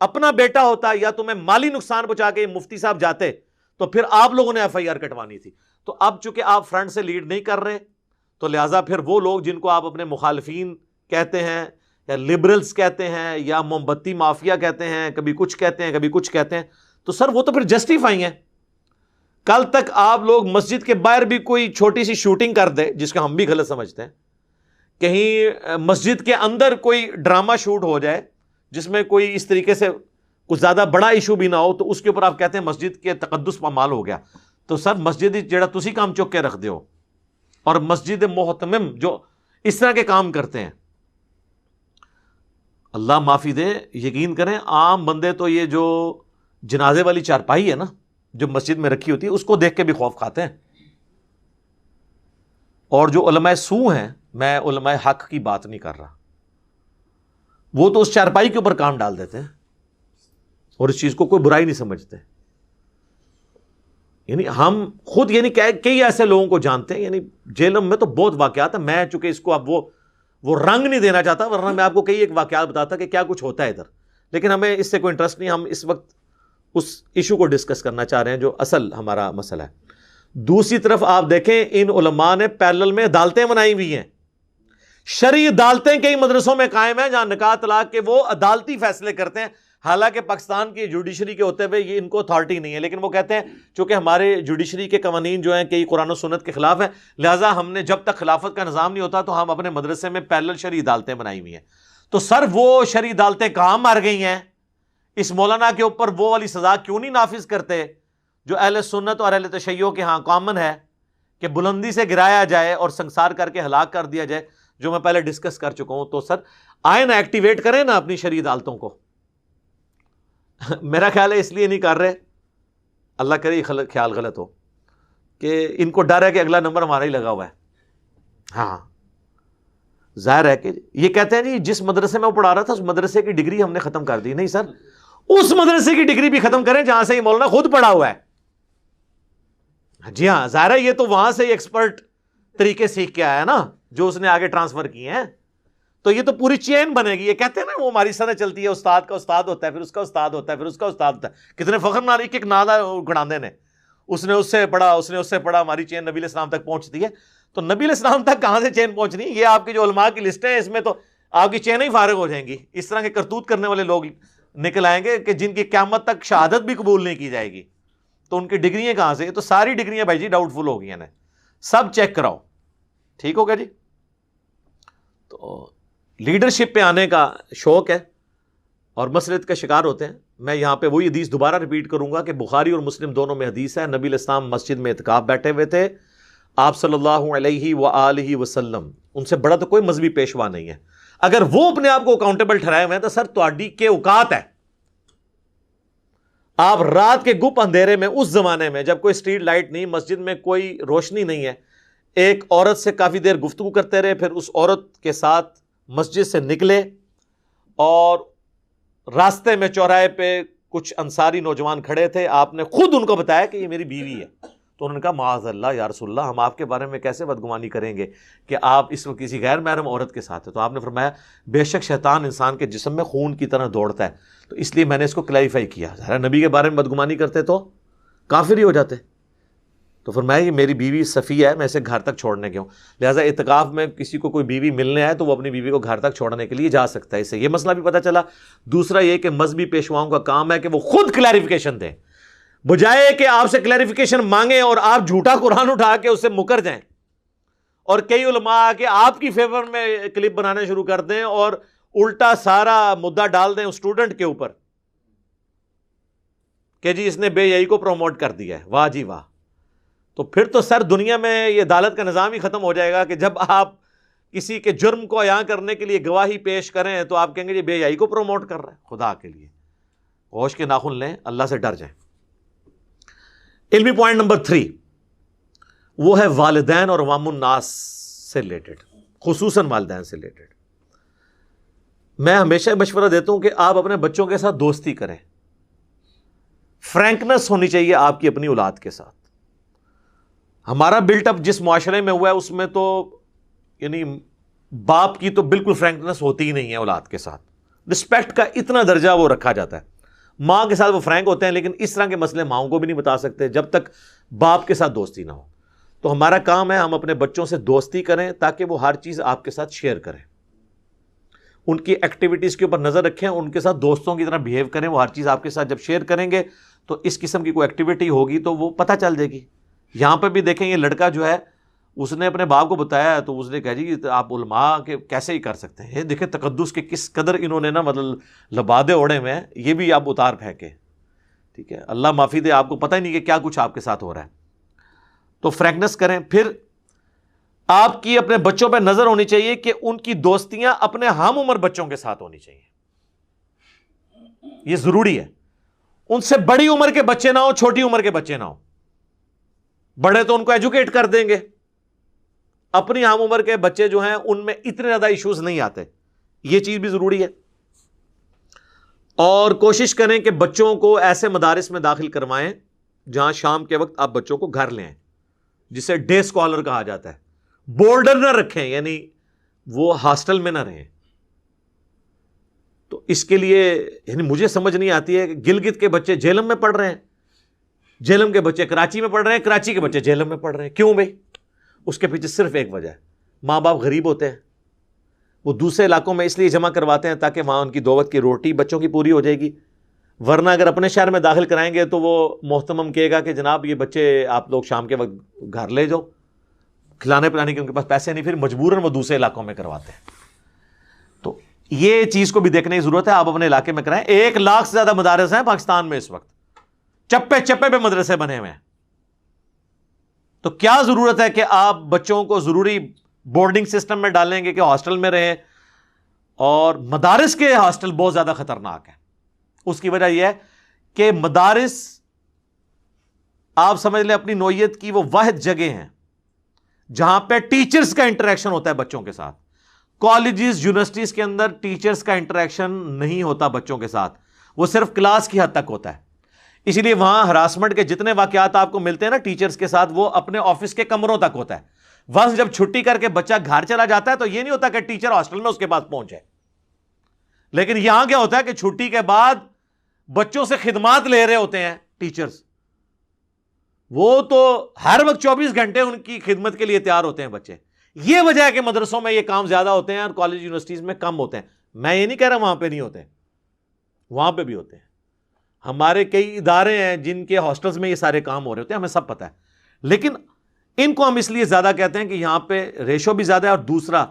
Speaker 1: اپنا بیٹا ہوتا یا تمہیں مالی نقصان پہنچا کے مفتی صاحب جاتے تو پھر آپ لوگوں نے ایف آئی آر کٹوانی تھی. تو اب چونکہ آپ فرنٹ سے لیڈ نہیں کر رہے تو لہٰذا پھر وہ لوگ جن کو آپ اپنے مخالفین کہتے ہیں یا لبرلز کہتے ہیں یا موم بتی مافیا کہتے ہیں, کبھی کچھ کہتے ہیں کبھی کچھ کہتے ہیں, تو سر وہ تو پھر جسٹیفائی ہیں. کل تک آپ لوگ مسجد کے باہر بھی کوئی چھوٹی سی شوٹنگ کر دے, جس کا ہم بھی غلط سمجھتے ہیں, کہیں مسجد کے اندر کوئی ڈرامہ شوٹ ہو جائے جس میں کوئی اس طریقے سے کچھ زیادہ بڑا ایشو بھی نہ ہو, تو اس کے اوپر آپ کہتے ہیں مسجد کے تقدس پامال ہو گیا. تو سر مسجد جڑا تسی کام چک کے رکھ دے ہو, اور مسجد محتمم جو اس طرح کے کام کرتے ہیں, اللہ معافی دے, یقین کریں عام بندے تو یہ جو جنازے والی چارپائی ہے نا جو مسجد میں رکھی ہوتی ہے اس کو دیکھ کے بھی خوف کھاتے ہیں. اور جو علماء سو ہیں, میں علماء حق کی بات نہیں کر رہا, وہ تو اس چارپائی کے اوپر کام ڈال دیتے ہیں اور اس چیز کو کوئی برائی نہیں سمجھتے. یعنی ہم خود یعنی کئی ایسے لوگوں کو جانتے ہیں, یعنی جیلوں میں تو بہت واقعات ہیں. میں چونکہ اس کو اب وہ رنگ نہیں دینا چاہتا, ورنہ میں آپ کو کئی ایک واقعات بتاتا کہ کیا کچھ ہوتا ہے ادھر, لیکن ہمیں اس سے کوئی انٹرسٹ نہیں. ہم اس وقت اس ایشو کو ڈسکس کرنا چاہ رہے ہیں جو اصل ہمارا مسئلہ ہے. دوسری طرف آپ دیکھیں ان علماء نے پیرلل میں عدالتیں بنائی ہوئی ہیں, شرعی عدالتیں کئی مدرسوں میں قائم ہیں جہاں نکاح طلاق کے وہ عدالتی فیصلے کرتے ہیں. حالانکہ پاکستان کی جوڈیشری کے ہوتے ہوئے یہ ان کو اتھارٹی نہیں ہے, لیکن وہ کہتے ہیں چونکہ ہمارے جوڈیشری کے قوانین جو ہیں کئی قرآن و سنت کے خلاف ہیں, لہٰذا ہم نے جب تک خلافت کا نظام نہیں ہوتا تو ہم اپنے مدرسے میں پیرلل شرعی عدالتیں بنائی ہوئی ہیں. تو سر وہ شرعی عدالتیں کہاں مر گئی ہیں؟ اس مولانا کے اوپر وہ والی سزا کیوں نہیں نافذ کرتے جو اہل سنت اور اہل تشیع کے ہاں کامن ہے کہ بلندی سے گرایا جائے اور سنسار کر کے ہلاک کر دیا جائے, جو میں پہلے ڈسکس کر چکا ہوں. تو سر آئے نا ایکٹیویٹ کریں نا اپنی شرعی عدالتوں کو. میرا خیال ہے اس لیے نہیں کر رہے, اللہ کرے خیال غلط ہو, کہ ان کو ڈر ہے کہ اگلا نمبر ہمارا ہی لگا ہوا ہے. ہاں ظاہر ہے کہ یہ کہتے ہیں جی جس مدرسے میں وہ پڑھا رہا تھا اس مدرسے کی ڈگری ہم نے ختم کر دی. نہیں سر, اس مدرسے کی ڈگری بھی ختم کریں جہاں سے یہ مولانا خود پڑھا ہوا ہے. جی ہاں ظاہر ہے یہ تو وہاں سے ایکسپرٹ طریقے سیکھ کے آیا نا جو اس نے آگے ٹرانسفر کیے ہیں. تو یہ تو پوری چین بنے گی. یہ کہتے ہیں نا وہ ہماری سنت چلتی ہے, استاد کا استاد ہوتا ہے, پھر اس کا استاد ہوتا ہے, پھر اس کا استاد ہوتا ہے. کتنے فخر نال ایک ایک نادا گڑاندے نے, اس نے اس سے پڑھا, اس نے اس سے پڑھا, ہماری چین نبی علیہ السلام تک پہنچتی ہے. تو نبی علیہ السلام تک کہاں سے چین پہنچنی؟ یہ آپ کی جو علماء کی لسٹیں ہیں اس میں تو آپ کی چینیں ہی فارغ ہو جائیں گی. اس طرح کے کرتوت کرنے والے لوگ نکل آئیں گے کہ جن کی قیامت تک شہادت بھی قبول نہیں کی جائے گی. تو ان کی ڈگریاں کہاں سے؟ تو ساری ڈگریاں بھائی جی ڈاؤٹ فل ہو گئی ہیں, سب چیک کراؤ. ٹھیک ہوگا جی. تو لیڈرشپ پہ آنے کا شوق ہے اور مسرت کا شکار ہوتے ہیں. میں یہاں پہ وہی حدیث دوبارہ ریپیٹ کروں گا کہ بخاری اور مسلم دونوں میں حدیث ہے, نبی علیہ السلام مسجد میں اعتکاف بیٹھے ہوئے تھے, آپ صلی اللہ علیہ وآلہ وسلم, ان سے بڑا تو کوئی مذہبی پیشوا نہیں ہے. اگر وہ اپنے آپ کو اکاؤنٹیبل ٹھہرائے ہوئے ہیں تو سر تہاڈی کے اوقات ہے. آپ رات کے گپ اندھیرے میں, اس زمانے میں جب کوئی اسٹریٹ لائٹ نہیں, مسجد میں کوئی روشنی نہیں ہے, ایک عورت سے کافی دیر گفتگو کرتے رہے, پھر اس عورت کے ساتھ مسجد سے نکلے اور راستے میں چوراہے پہ کچھ انصاری نوجوان کھڑے تھے, آپ نے خود ان کو بتایا کہ یہ میری بیوی ہے. تو انہوں نے کہا معاذ اللہ یا رسول اللہ, ہم آپ کے بارے میں کیسے بدگمانی کریں گے کہ آپ اس وقت کسی غیر محرم عورت کے ساتھ ہیں. تو آپ نے فرمایا بے شک شیطان انسان کے جسم میں خون کی طرح دوڑتا ہے, تو اس لیے میں نے اس کو کلیریفائی کیا. ذرا نبی کے بارے میں بدگمانی کرتے تو کافر ہی ہو جاتے. تو فرمایا یہ میری بیوی صفیہ ہے, میں اسے گھر تک چھوڑنے گیا ہوں, لہٰذا اعتکاف میں کسی کو کوئی بیوی ملنے آئے تو وہ اپنی بیوی کو گھر تک چھوڑنے کے لیے جا سکتا ہے. اس سے یہ مسئلہ بھی پتہ چلا. دوسرا یہ کہ مذہبی پیشواؤں کا کام ہے کہ وہ خود کلیریفیکیشن دیں, بجائے کہ آپ سے کلیریفیکیشن مانگیں اور آپ جھوٹا قرآن اٹھا کے اس سے مکر جائیں. اور کئی علماء آ کے آپ کی فیور میں کلپ بنانے شروع کر دیں اور الٹا سارا مدعا ڈال دیں اس اسٹوڈنٹ کے اوپر کہ جی اس نے بے حیائی کو پروموٹ کر دیا ہے. واہ جی واہ. تو پھر تو سر دنیا میں یہ عدالت کا نظام ہی ختم ہو جائے گا کہ جب آپ کسی کے جرم کو عیاں کرنے کے لیے گواہی پیش کریں تو آپ کہیں گے یہ بے حیائی کو پروموٹ کر رہا ہے. خدا کے لیے ہوش کے ناخن لیں, اللہ سے ڈر جائیں. علمی پوائنٹ نمبر 3 وہ ہے والدین اور عوام الناس سے ریلیٹڈ, خصوصاً والدین سے ریلیٹڈ. میں ہمیشہ مشورہ دیتا ہوں کہ آپ اپنے بچوں کے ساتھ دوستی کریں, فرینکنس ہونی چاہیے آپ کی اپنی اولاد کے ساتھ. ہمارا بلٹ اپ جس معاشرے میں ہوا ہے اس میں تو یعنی باپ کی تو بالکل فرینکنس ہوتی ہی نہیں ہے اولاد کے ساتھ. رسپیکٹ کا اتنا درجہ وہ رکھا جاتا ہے. ماں کے ساتھ وہ فرینک ہوتے ہیں، لیکن اس طرح کے مسئلے ماؤں کو بھی نہیں بتا سکتے جب تک باپ کے ساتھ دوستی نہ ہو. تو ہمارا کام ہے ہم اپنے بچوں سے دوستی کریں تاکہ وہ ہر چیز آپ کے ساتھ شیئر کریں، ان کی ایکٹیویٹیز کے اوپر نظر رکھیں، ان کے ساتھ دوستوں کی طرح بہیو کریں. وہ ہر چیز آپ کے ساتھ جب شیئر کریں گے تو اس قسم کی کوئی ایکٹیویٹی ہوگی تو وہ پتہ چل جائے گی. یہاں پہ بھی دیکھیں، یہ لڑکا جو ہے اس نے اپنے باپ کو بتایا تو اس نے کہا جی آپ علماء کے کیسے ہی کر سکتے ہیں. یہ دیکھیں تقدس کے کس قدر انہوں نے نا مطلب لبادے اوڑے ہوئے ہیں، یہ بھی آپ اتار پھینکے. ٹھیک ہے، اللہ معافی دے، آپ کو پتہ ہی نہیں کہ کیا کچھ آپ کے ساتھ ہو رہا ہے. تو فرینکنس کریں. پھر آپ کی اپنے بچوں پہ نظر ہونی چاہیے کہ ان کی دوستیاں اپنے ہم عمر بچوں کے ساتھ ہونی چاہیے. یہ ضروری ہے. ان سے بڑی عمر کے بچے نہ ہو، چھوٹی عمر کے بچے نہ ہو. بڑے تو ان کو ایجوکیٹ کر دیں گے، اپنی ہم عمر کے بچے جو ہیں ان میں اتنے زیادہ ایشوز نہیں آتے. یہ چیز بھی ضروری ہے. اور کوشش کریں کہ بچوں کو ایسے مدارس میں داخل کروائیں جہاں شام کے وقت آپ بچوں کو گھر لیں، جسے ڈے اسکالر کہا جاتا ہے. بورڈر نہ رکھیں، یعنی وہ ہاسٹل میں نہ رہیں. تو اس کے لیے یعنی مجھے سمجھ نہیں آتی ہے کہ گلگت کے بچے جہلم میں پڑھ رہے ہیں، جہلم کے بچے کراچی میں پڑھ رہے ہیں، کراچی کے بچے جہلم میں پڑھ رہے ہیں. کیوں بھائی؟ اس کے پیچھے صرف ایک وجہ ہے، ماں باپ غریب ہوتے ہیں. وہ دوسرے علاقوں میں اس لیے جمع کرواتے ہیں تاکہ وہاں ان کی دو وقت کی روٹی بچوں کی پوری ہو جائے گی. ورنہ اگر اپنے شہر میں داخل کرائیں گے تو وہ محتمم کہے گا کہ جناب یہ بچے آپ لوگ شام کے وقت گھر لے جاؤ، کھلانے پلانے کے ان کے پاس پیسے نہیں، پھر مجبوراً وہ دوسرے علاقوں میں کرواتے ہیں. تو یہ چیز کو بھی دیکھنے کی ضرورت ہے. آپ اپنے علاقے میں کرائیں. 1 لاکھ سے زیادہ مدارس ہیں پاکستان میں اس وقت، چپے چپے پہ مدرسے بنے ہوئے ہیں. تو کیا ضرورت ہے کہ آپ بچوں کو ضروری بورڈنگ سسٹم میں ڈالیں گے کہ ہاسٹل میں رہیں؟ اور مدارس کے ہاسٹل بہت زیادہ خطرناک ہے. اس کی وجہ یہ ہے کہ مدارس آپ سمجھ لیں اپنی نوعیت کی وہ واحد جگہ ہیں جہاں پہ ٹیچرز کا انٹریکشن ہوتا ہے بچوں کے ساتھ. کالجز یونیورسٹیز کے اندر ٹیچرز کا انٹریکشن نہیں ہوتا بچوں کے ساتھ، وہ صرف کلاس کی حد تک ہوتا ہے. اسی لیے وہاں ہراسمنٹ کے جتنے واقعات آپ کو ملتے ہیں نا ٹیچرز کے ساتھ، وہ اپنے آفس کے کمروں تک ہوتا ہے. ونس جب چھٹی کر کے بچہ گھر چلا جاتا ہے تو یہ نہیں ہوتا کہ ٹیچر ہاسٹل میں اس کے پاس پہنچے. لیکن یہاں کیا ہوتا ہے کہ چھٹی کے بعد بچوں سے خدمات لے رہے ہوتے ہیں ٹیچرز. وہ تو ہر وقت 24 گھنٹے ان کی خدمت کے لیے تیار ہوتے ہیں بچے. یہ وجہ ہے کہ مدرسوں میں یہ کام زیادہ ہوتے ہیں اور کالج یونیورسٹیز میں کم ہوتے ہیں. میں یہ نہیں کہہ رہا وہاں پہ نہیں ہوتے، وہاں پہ بھی ہوتے ہیں. ہمارے کئی ادارے ہیں جن کے ہاسٹلز میں یہ سارے کام ہو رہے ہوتے ہیں، ہمیں سب پتہ ہے. لیکن ان کو ہم اس لیے زیادہ کہتے ہیں کہ یہاں پہ ریشو بھی زیادہ ہے، اور دوسرا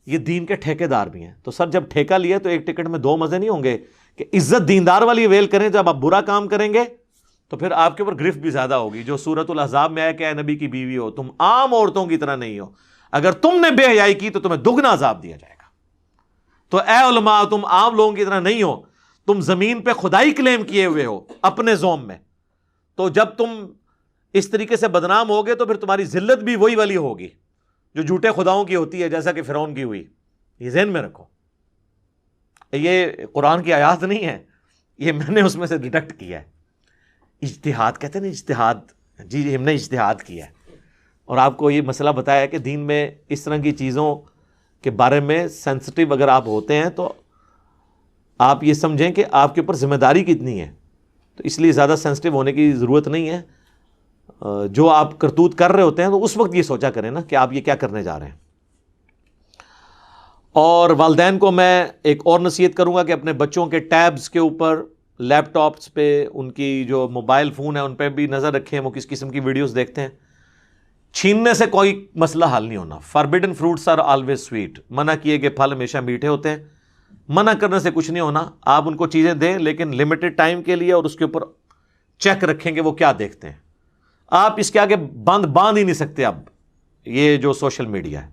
Speaker 1: یہ دین کے ٹھیکے دار بھی ہیں. تو سر جب ٹھیکہ لیا تو ایک ٹکٹ میں 2 مزے نہیں ہوں گے کہ عزت دیندار والی ویل کریں. جب آپ برا کام کریں گے تو پھر آپ کے اوپر گرفت بھی زیادہ ہوگی. جو سورۃ الاحزاب میں ہے کہ اے نبی کی بیوی ہو، تم عام عورتوں کی طرح نہیں ہو، اگر تم نے بے حیائی کی تو تمہیں دگنا عذاب دیا جائے گا. تو اے علماء، تم عام لوگوں کی طرح نہیں ہو، تم زمین پہ خدائی کلیم کیے ہوئے ہو اپنے زوم میں. تو جب تم اس طریقے سے بدنام ہوگے تو پھر تمہاری ذلت بھی وہی والی ہوگی جو جھوٹے خداؤں کی ہوتی ہے، جیسا کہ فرعون کی ہوئی. یہ ذہن میں رکھو. یہ قرآن کی آیات نہیں ہے، یہ میں نے اس میں سے ڈیڈکٹ کیا ہے. اجتہاد کہتے ہیں نا، اجتہاد، جی ہم نے اجتہاد کیا ہے. اور آپ کو یہ مسئلہ بتایا ہے کہ دین میں اس طرح کی چیزوں کے بارے میں سینسٹیو اگر آپ ہوتے ہیں تو آپ یہ سمجھیں کہ آپ کے اوپر ذمہ داری کتنی ہے. تو اس لیے زیادہ سینسٹیو ہونے کی ضرورت نہیں ہے. جو آپ کرتوت کر رہے ہوتے ہیں تو اس وقت یہ سوچا کریں نا کہ آپ یہ کیا کرنے جا رہے ہیں. اور والدین کو میں ایک اور نصیحت کروں گا کہ اپنے بچوں کے ٹیبز کے اوپر، لیپ ٹاپس پہ، ان کی جو موبائل فون ہے ان پہ بھی نظر رکھیں وہ کس قسم کی ویڈیوز دیکھتے ہیں. چھیننے سے کوئی مسئلہ حل نہیں ہونا. Forbidden fruits are always sweet, منع کیے گئے پھل ہمیشہ میٹھے ہوتے ہیں. منع کرنے سے کچھ نہیں ہونا. آپ ان کو چیزیں دیں لیکن لمیٹڈ ٹائم کے لیے، اور اس کے اوپر چیک رکھیں کہ وہ کیا دیکھتے ہیں. آپ اس کے آگے باندھ ہی نہیں سکتے. اب یہ جو سوشل میڈیا ہے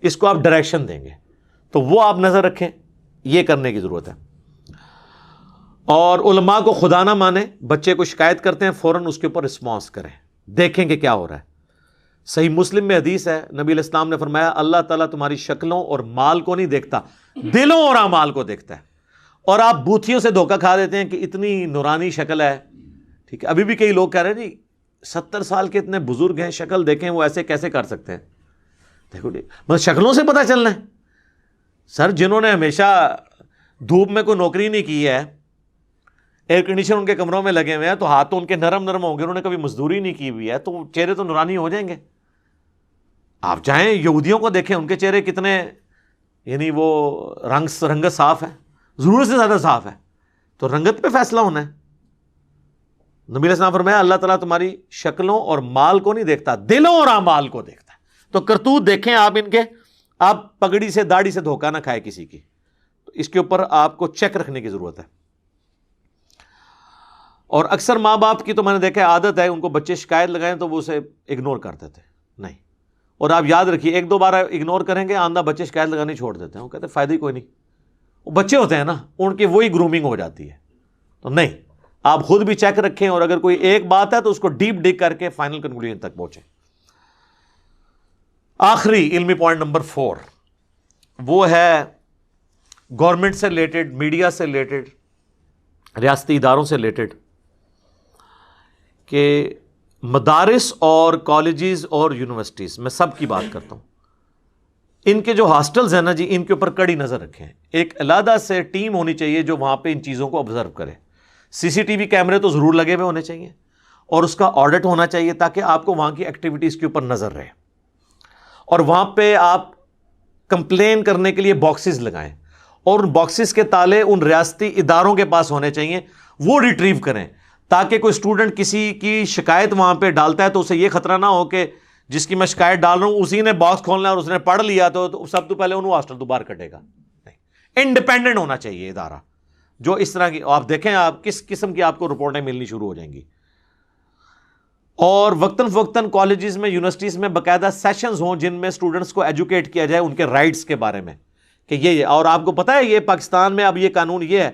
Speaker 1: اس کو آپ ڈائریکشن دیں گے تو وہ آپ نظر رکھیں. یہ کرنے کی ضرورت ہے. اور علماء کو خدا نہ مانیں. بچے کو شکایت کرتے ہیں فوراً اس کے اوپر رسپانس کریں، دیکھیں کہ کیا ہو رہا ہے. صحیح مسلم میں حدیث ہے، نبی علیہ السلام نے فرمایا اللہ تعالیٰ تمہاری شکلوں اور مال کو نہیں دیکھتا، دلوں اور اعمال کو دیکھتا ہے. اور آپ بوتھیوں سے دھوکہ کھا دیتے ہیں کہ اتنی نورانی شکل ہے. ٹھیک ہے، ابھی بھی کئی لوگ کہہ رہے ہیں جی 70 سال کے اتنے بزرگ ہیں، شکل دیکھیں وہ ایسے کیسے کر سکتے ہیں. دیکھو مگر شکلوں سے پتہ چلنا ہے سر. جنہوں نے ہمیشہ دھوپ میں کوئی نوکری نہیں کی ہے, ایئر کنڈیشن ان کے کمروں میں لگے ہوئے ہیں, تو ہاتھ تو ان کے نرم نرم ہوں گے, انہوں نے کبھی مزدوری نہیں کی ہوئی ہے, تو چہرے تو نورانی ہو جائیں گے. آپ جائیں یہودیوں کو دیکھیں, ان کے چہرے کتنے یعنی وہ رنگت صاف ہے, ضرورت سے زیادہ صاف ہے. تو رنگت پہ فیصلہ ہونا ہے. نبی علیہ السلام فرمایا اللہ تعالیٰ تمہاری شکلوں اور مال کو نہیں دیکھتا, دلوں اور اعمال کو دیکھتا ہے. تو کرتوت دیکھیں آپ ان کے, آپ پگڑی سے داڑھی سے دھوکہ نہ کھائے کسی کی. تو اس کے اوپر آپ کو چیک رکھنے کی ضرورت ہے. اور اکثر ماں باپ کی تو میں نے دیکھا عادت ہے, ان کو بچے شکایت لگائیں تو وہ اسے اگنور کر دیتے نہیں. اور آپ یاد رکھیے ایک دو بار اگنور کریں گے آندہ بچے شکایت لگانی چھوڑ دیتے ہیں, وہ کہتے ہیں فائدہ ہی کوئی نہیں, وہ بچے ہوتے ہیں نا, ان کی وہی گرومنگ ہو جاتی ہے. تو نہیں, آپ خود بھی چیک رکھیں, اور اگر کوئی ایک بات ہے تو اس کو ڈیپ ڈگ کر کے فائنل کنکلوژن تک پہنچیں. آخری علمی پوائنٹ نمبر 4 وہ ہے گورنمنٹ سے ریلیٹڈ, میڈیا سے ریلیٹڈ, ریاستی اداروں سے ریلیٹڈ, کہ مدارس اور کالجز اور یونیورسٹیز میں سب کی بات کرتا ہوں, ان کے جو ہاسٹلز ہیں نا جی, ان کے اوپر کڑی نظر رکھیں. ایک علیحدہ سے ٹیم ہونی چاہیے جو وہاں پہ ان چیزوں کو آبزرو کرے. سی سی ٹی وی کیمرے تو ضرور لگے ہوئے ہونے چاہیے, اور اس کا آڈٹ ہونا چاہیے تاکہ آپ کو وہاں کی ایکٹیویٹیز کے اوپر نظر رہے. اور وہاں پہ آپ کمپلین کرنے کے لیے باکسز لگائیں, اور ان باکسز کے تالے ان ریاستی اداروں کے پاس ہونے چاہیے, وہ ریٹریو کریں, تاکہ کوئی اسٹوڈنٹ کسی کی شکایت وہاں پہ ڈالتا ہے تو اسے یہ خطرہ نہ ہو کہ جس کی میں شکایت ڈال رہا ہوں اسی نے باکس کھولنا ہے اور اس نے پڑھ لیا تو سب تو پہلے انہوں ہاسٹل تو باہر کٹے گا. نہیں, انڈیپینڈنٹ ہونا چاہیے ادارہ جو اس طرح کی, آپ دیکھیں آپ کس قسم کی آپ کو رپورٹیں ملنی شروع ہو جائیں گی. اور وقتاً فوقتاً کالجز میں, یونیورسٹیز میں باقاعدہ سیشنز ہوں جن میں اسٹوڈنٹس کو ایجوکیٹ کیا جائے ان کے رائٹس کے بارے میں کہ یہ. اور آپ کو پتہ ہے یہ پاکستان میں اب یہ قانون یہ ہے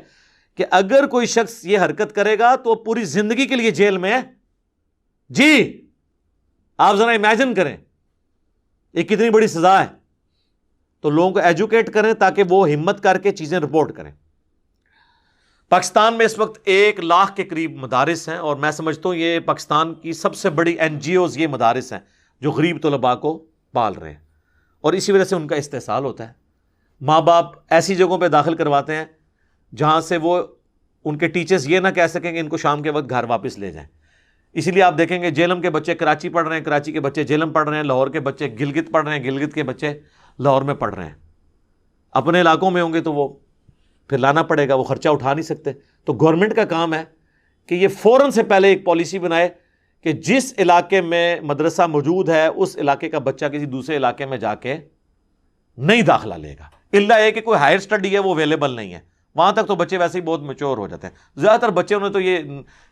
Speaker 1: کہ اگر کوئی شخص یہ حرکت کرے گا تو پوری زندگی کے لیے جیل میں ہے. جی آپ ذرا امیجن کریں یہ کتنی بڑی سزا ہے. تو لوگوں کو ایجوکیٹ کریں تاکہ وہ ہمت کر کے چیزیں رپورٹ کریں. پاکستان میں اس وقت 1 لاکھ کے قریب مدارس ہیں, اور میں سمجھتا ہوں یہ پاکستان کی سب سے بڑی NGOs یہ مدارس ہیں جو غریب طلباء کو پال رہے ہیں, اور اسی وجہ سے ان کا استحصال ہوتا ہے. ماں باپ ایسی جگہوں پہ داخل کرواتے ہیں جہاں سے وہ ان کے ٹیچرز یہ نہ کہہ سکیں کہ ان کو شام کے وقت گھر واپس لے جائیں. اسی لیے آپ دیکھیں گے جیلم کے بچے کراچی پڑھ رہے ہیں, کراچی کے بچے جیلم پڑھ رہے ہیں, لاہور کے بچے گلگت پڑھ رہے ہیں, گلگت کے بچے لاہور میں پڑھ رہے ہیں. اپنے علاقوں میں ہوں گے تو وہ پھر لانا پڑے گا, وہ خرچہ اٹھا نہیں سکتے. تو گورنمنٹ کا کام ہے کہ یہ فوراً سے پہلے ایک پالیسی بنائے کہ جس علاقے میں مدرسہ موجود ہے اس علاقے کا بچہ کسی دوسرے علاقے میں جا کے نہیں داخلہ لے گا, الا یہ کہ کوئی ہائر اسٹڈی ہے وہ اویلیبل نہیں ہے. وہاں تک تو بچے ویسے ہی بہت میچور ہو جاتے ہیں. زیادہ تر بچے انہیں تو یہ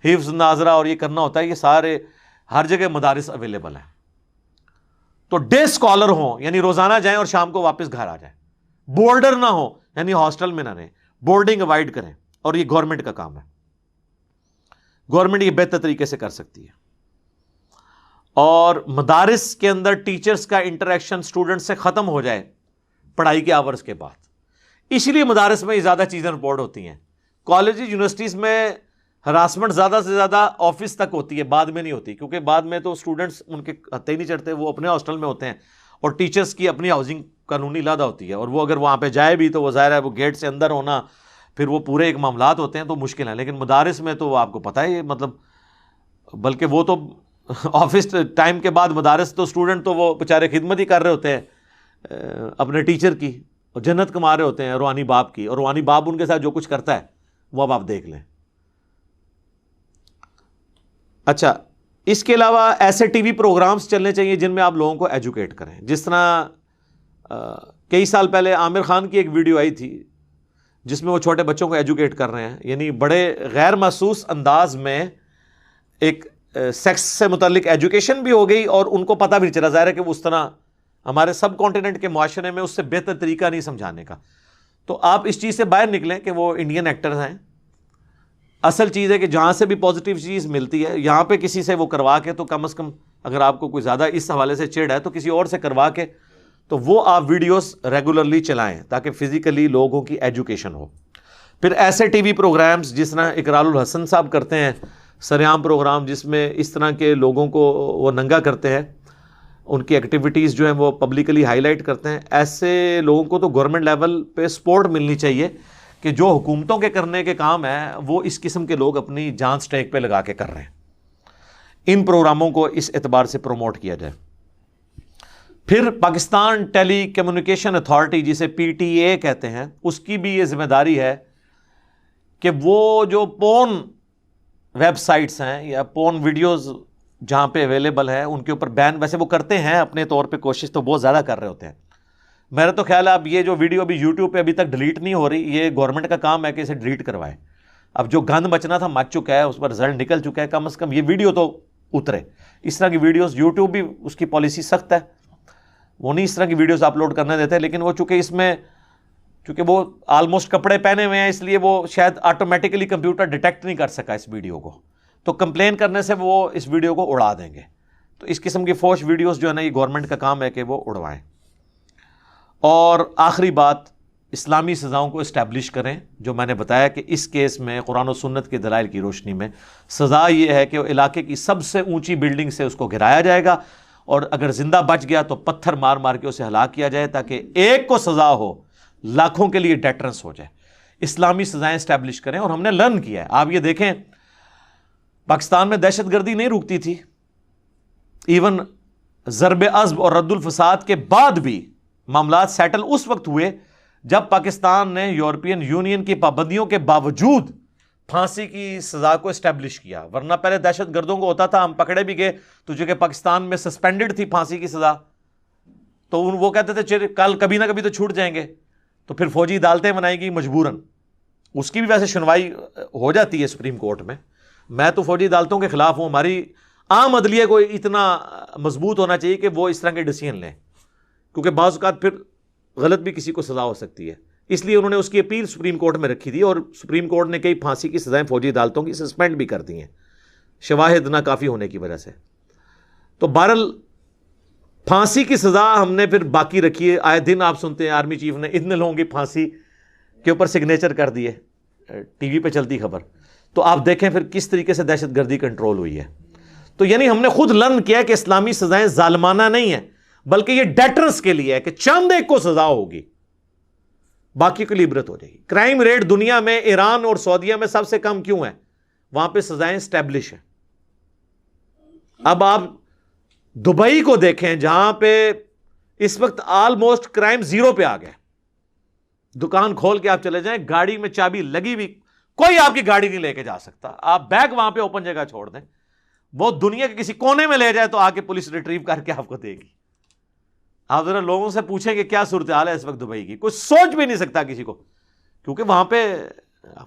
Speaker 1: حفظ ناظرہ اور یہ کرنا ہوتا ہے, یہ سارے ہر جگہ مدارس اویلیبل ہیں. تو ڈے اسکالر ہوں یعنی روزانہ جائیں اور شام کو واپس گھر آ جائیں. بورڈر نہ ہو یعنی ہاسٹل میں نہ رہیں, بورڈنگ اوائڈ کریں, اور یہ گورنمنٹ کا کام ہے. گورنمنٹ یہ بہتر طریقے سے کر سکتی ہے. اور مدارس کے اندر ٹیچرز کا انٹریکشن اسٹوڈنٹ سے ختم ہو جائے پڑھائی کے آورز کے بعد. اس لیے مدارس میں زیادہ چیزیں رپورٹ ہوتی ہیں. کالجز یونیورسٹیز میں ہراسمنٹ زیادہ سے زیادہ آفس تک ہوتی ہے, بعد میں نہیں ہوتی, کیونکہ بعد میں تو اسٹوڈنٹس ان کے ہتھے نہیں چڑھتے, وہ اپنے ہاسٹل میں ہوتے ہیں, اور ٹیچرز کی اپنی ہاؤسنگ قانونی علیحدہ ہوتی ہے, اور وہ اگر وہاں پہ جائے بھی تو وہ ظاہر ہے وہ گیٹ سے اندر ہونا, پھر وہ پورے ایک معاملات ہوتے ہیں تو مشکل ہیں. لیکن مدارس میں تو آپ کو پتہ ہے یہ مطلب, بلکہ وہ تو آفس ٹائم کے بعد مدارس تو اسٹوڈنٹ تو وہ بیچارے خدمت ہی کر رہے ہوتے ہیں اپنے ٹیچر کی, اور جنت کما رہے ہوتے ہیں روحانی باپ کی, اور روحانی باپ ان کے ساتھ جو کچھ کرتا ہے وہ اب آپ دیکھ لیں. اچھا, اس کے علاوہ ایسے ٹی وی پروگرامز چلنے چاہیے جن میں آپ لوگوں کو ایجوکیٹ کریں. جس طرح کئی سال پہلے عامر خان کی ایک ویڈیو آئی تھی جس میں وہ چھوٹے بچوں کو ایجوکیٹ کر رہے ہیں, یعنی بڑے غیر محسوس انداز میں ایک سیکس سے متعلق ایجوکیشن بھی ہو گئی, اور ان کو پتہ بھی نہیں چلا. ظاہر ہے کہ وہ اس طرح ہمارے سب کانٹیننٹ کے معاشرے میں اس سے بہتر طریقہ نہیں سمجھانے کا. تو آپ اس چیز سے باہر نکلیں کہ وہ انڈین ایکٹرز ہیں. اصل چیز ہے کہ جہاں سے بھی پازیٹیو چیز ملتی ہے یہاں پہ کسی سے وہ کروا کے, تو کم از کم اگر آپ کو کوئی زیادہ اس حوالے سے چڑ ہے تو کسی اور سے کروا کے تو وہ آپ ویڈیوز ریگولرلی چلائیں تاکہ فزیکلی لوگوں کی ایجوکیشن ہو. پھر ایسے ٹی وی پروگرامز جس طرح اقرار الحسن صاحب کرتے ہیں, سریام پروگرام جس میں اس طرح کے لوگوں کو وہ ننگا کرتے ہیں, ان کی ایکٹیویٹیز جو ہیں وہ پبلکلی ہائی لائٹ کرتے ہیں. ایسے لوگوں کو تو گورنمنٹ لیول پہ سپورٹ ملنی چاہیے کہ جو حکومتوں کے کرنے کے کام ہیں وہ اس قسم کے لوگ اپنی جان سٹیک پہ لگا کے کر رہے ہیں. ان پروگراموں کو اس اعتبار سے پروموٹ کیا جائے. پھر پاکستان ٹیلی کمیونیکیشن اتھارٹی جسے PTA کہتے ہیں, اس کی بھی یہ ذمہ داری ہے کہ وہ جو پون ویب سائٹس ہیں یا پون ویڈیوز جہاں پہ اویلیبل ہے ان کے اوپر بین, ویسے وہ کرتے ہیں اپنے طور پہ, کوشش تو بہت زیادہ کر رہے ہوتے ہیں. میرا تو خیال ہے اب یہ جو ویڈیو ابھی یوٹیوب پہ ابھی تک ڈیلیٹ نہیں ہو رہی, یہ گورنمنٹ کا کام ہے کہ اسے ڈیلیٹ کروائے. اب جو گند مچنا تھا مچ چکا ہے, اس پر رزلٹ نکل چکا ہے, کم از کم یہ ویڈیو تو اترے. اس طرح کی ویڈیوز یوٹیوب بھی اس کی پالیسی سخت ہے, وہ نہیں اس طرح کی ویڈیوز اپلوڈ کرنے دیتے, لیکن وہ چونکہ وہ آلموسٹ کپڑے پہنے ہوئے ہیں اس لیے وہ شاید آٹومیٹیکلی کمپیوٹر ڈیٹیکٹ نہیں کر سکا اس ویڈیو کو, تو کمپلین کرنے سے وہ اس ویڈیو کو اڑا دیں گے. تو اس قسم کی فوش ویڈیوز جو ہے نا یہ گورنمنٹ کا کام ہے کہ وہ اڑوائیں. اور آخری بات, اسلامی سزاؤں کو اسٹیبلش کریں. جو میں نے بتایا کہ اس کیس میں قرآن و سنت کے دلائل کی روشنی میں سزا یہ ہے کہ وہ علاقے کی سب سے اونچی بلڈنگ سے اس کو گرایا جائے گا, اور اگر زندہ بچ گیا تو پتھر مار مار کے اسے ہلاک کیا جائے, تاکہ ایک کو سزا ہو لاکھوں کے لیے ڈیٹرنس ہو جائے. اسلامی سزائیں اسٹیبلش کریں. اور ہم نے لرن کیا ہے, آپ یہ دیکھیں پاکستان میں دہشت گردی نہیں رکتی تھی, ایون ضرب عضب اور رد الفساد کے بعد بھی معاملات سیٹل اس وقت ہوئے جب پاکستان نے یورپین یونین کی پابندیوں کے باوجود پھانسی کی سزا کو اسٹیبلش کیا. ورنہ پہلے دہشت گردوں کو ہوتا تھا ہم پکڑے بھی گئے تو چونکہ پاکستان میں سسپینڈڈ تھی پھانسی کی سزا, تو وہ کہتے تھے چلے کل کبھی نہ کبھی تو چھوٹ جائیں گے, تو پھر فوجی عدالتیں بنائی گئی مجبوراً. اس کی بھی ویسے سنوائی ہو جاتی ہے سپریم کورٹ میں. میں تو فوجی عدالتوں کے خلاف ہوں. ہماری عام عدلیہ کو اتنا مضبوط ہونا چاہیے کہ وہ اس طرح کے ڈیسیژن لیں, کیونکہ بعض اوقات پھر غلط بھی کسی کو سزا ہو سکتی ہے. اس لیے انہوں نے اس کی اپیل سپریم کورٹ میں رکھی تھی, اور سپریم کورٹ نے کئی پھانسی کی سزائیں فوجی عدالتوں کی سسپینڈ بھی کر دی ہیں شواہد ناکافی ہونے کی وجہ سے. تو بہرحال پھانسی کی سزا ہم نے پھر باقی رکھی ہے. آئے دن آپ سنتے ہیں آرمی چیف نے اتنے لوگوں کی پھانسی کے اوپر سگنیچر کر دیے, ٹی وی پہ چلتی خبر. تو آپ دیکھیں پھر کس طریقے سے دہشت گردی کنٹرول ہوئی ہے. تو یعنی ہم نے خود لرن کیا کہ اسلامی سزائیں ظالمانہ نہیں ہیں, بلکہ یہ ڈیٹرنس کے لیے ہے کہ چند ایک کو سزا ہوگی, باقی کو عبرت ہو جائے گی. کرائم ریٹ دنیا میں ایران اور سعودیہ میں سب سے کم کیوں ہے؟ وہاں پہ سزائیں اسٹیبلش ہیں. اب آپ دبئی کو دیکھیں جہاں پہ اس وقت آلموسٹ کرائم زیرو پہ آ گیا. دکان کھول کے آپ چلے جائیں, گاڑی میں چابی لگی ہوئی, کوئی آپ کی گاڑی نہیں لے کے جا سکتا. آپ بیگ وہاں پہ اوپن جگہ چھوڑ دیں, وہ دنیا کے کسی کونے میں لے جائے تو آ کے پولیس ریٹریو کر کے آپ کو دے گی. آپ ذرا لوگوں سے پوچھیں کہ کیا صورتحال ہے اس وقت دبئی کی, کوئی سوچ بھی نہیں سکتا کسی کو, کیونکہ وہاں پہ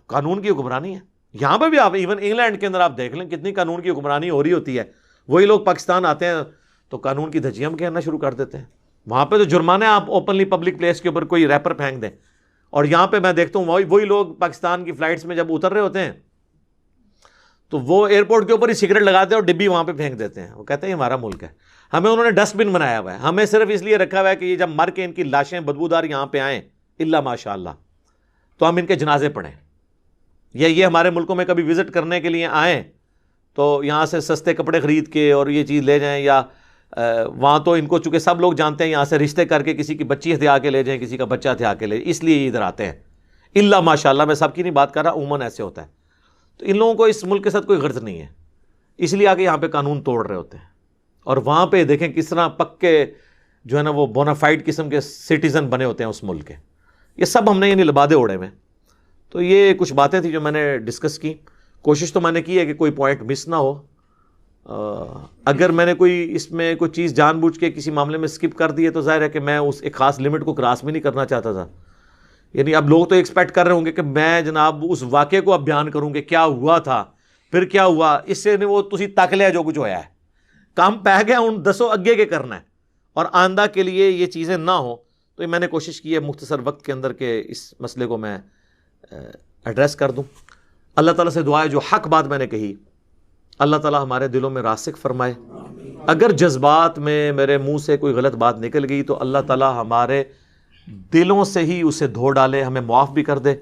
Speaker 1: قانون کی حکمرانی ہے. یہاں پہ بھی آپ ایون انگلینڈ کے اندر آپ دیکھ لیں کتنی قانون کی حکمرانی ہو رہی ہوتی ہے. وہی لوگ پاکستان آتے ہیں تو قانون کی دھجیاں کہنا شروع کر دیتے ہیں. وہاں پہ تو جرمانے آپ اوپنلی پبلک پلیس کے اوپر کوئی ریپر پھینک دیں, اور یہاں پہ میں دیکھتا ہوں وہی لوگ پاکستان کی فلائٹس میں جب اتر رہے ہوتے ہیں تو وہ ایئرپورٹ کے اوپر ہی سگریٹ لگاتے ہیں اور ڈبی وہاں پہ پھینک دیتے ہیں. وہ کہتے ہیں یہ ہمارا ملک ہے, ہمیں انہوں نے ڈسٹ بن بنایا ہوا ہے, ہمیں صرف اس لیے رکھا ہوا ہے کہ یہ جب مر کے ان کی لاشیں بدبودار یہاں پہ آئیں الا ماشاء اللہ تو ہم ان کے جنازے پڑھیں, یا یہ ہمارے ملکوں میں کبھی وزٹ کرنے کے لیے آئیں تو یہاں سے سستے کپڑے خرید کے اور یہ چیز لے جائیں, یا وہاں تو ان کو چونکہ سب لوگ جانتے ہیں یہاں سے رشتے کر کے کسی کی بچی ہتھیا کے لے جائیں, کسی کا بچہ ہتھیا کے لے, اس لیے یہ ادھر آتے ہیں. الا ماشاء اللہ, میں سب کی نہیں بات کر رہا, عموماً ایسے ہوتا ہے. تو ان لوگوں کو اس ملک کے ساتھ کوئی غرض نہیں ہے, اس لیے آ کے یہاں پہ قانون توڑ رہے ہوتے ہیں. اور وہاں پہ دیکھیں کس طرح پکے جو ہے نا وہ بونافائڈ قسم کے سٹیزن بنے ہوتے ہیں اس ملک کے. یہ سب ہم نے یعنی لبادے اوڑے میں. تو یہ کچھ باتیں تھیں جو میں نے ڈسکس کی. کوشش تو میں نے کی ہے کہ کوئی پوائنٹ مس نہ ہو. اگر میں نے اس میں کوئی چیز جان بوجھ کے کسی معاملے میں سکپ کر دی ہے تو ظاہر ہے کہ میں اس ایک خاص لمٹ کو کراس بھی نہیں کرنا چاہتا تھا. یعنی اب لوگ تو ایکسپیکٹ کر رہے ہوں گے کہ میں جناب اس واقعے کو اب بیان کروں کہ کیا ہوا تھا, پھر کیا ہوا, اس سے وہ تسی تک لیا جو کچھ ہویا ہے, کام پہ گیا ان دسوں اگے کے کرنا ہے, اور آئندہ کے لیے یہ چیزیں نہ ہوں. تو میں نے کوشش کی ہے مختصر وقت کے اندر کہ اس مسئلے کو میں ایڈریس کر دوں. اللہ تعالیٰ سے دعا ہے جو حق بات میں نے کہی اللہ تعالیٰ ہمارے دلوں میں راسخ فرمائے. اگر جذبات میں میرے منہ سے کوئی غلط بات نکل گئی تو اللہ تعالیٰ ہمارے دلوں سے ہی اسے دھو ڈالے, ہمیں معاف بھی کر دے,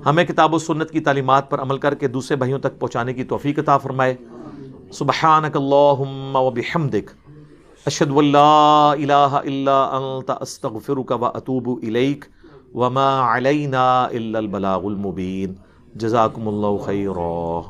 Speaker 1: ہمیں کتاب و سنت کی تعلیمات پر عمل کر کے دوسرے بھائیوں تک پہنچانے کی توفیق عطا فرمائے. سبحانک اللہم و بحمدک اشہد ان لا الہ الا انت استغفرک واتوب الیک وما علینا الا البلاغ المبین. جزاکم اللہ خیرا.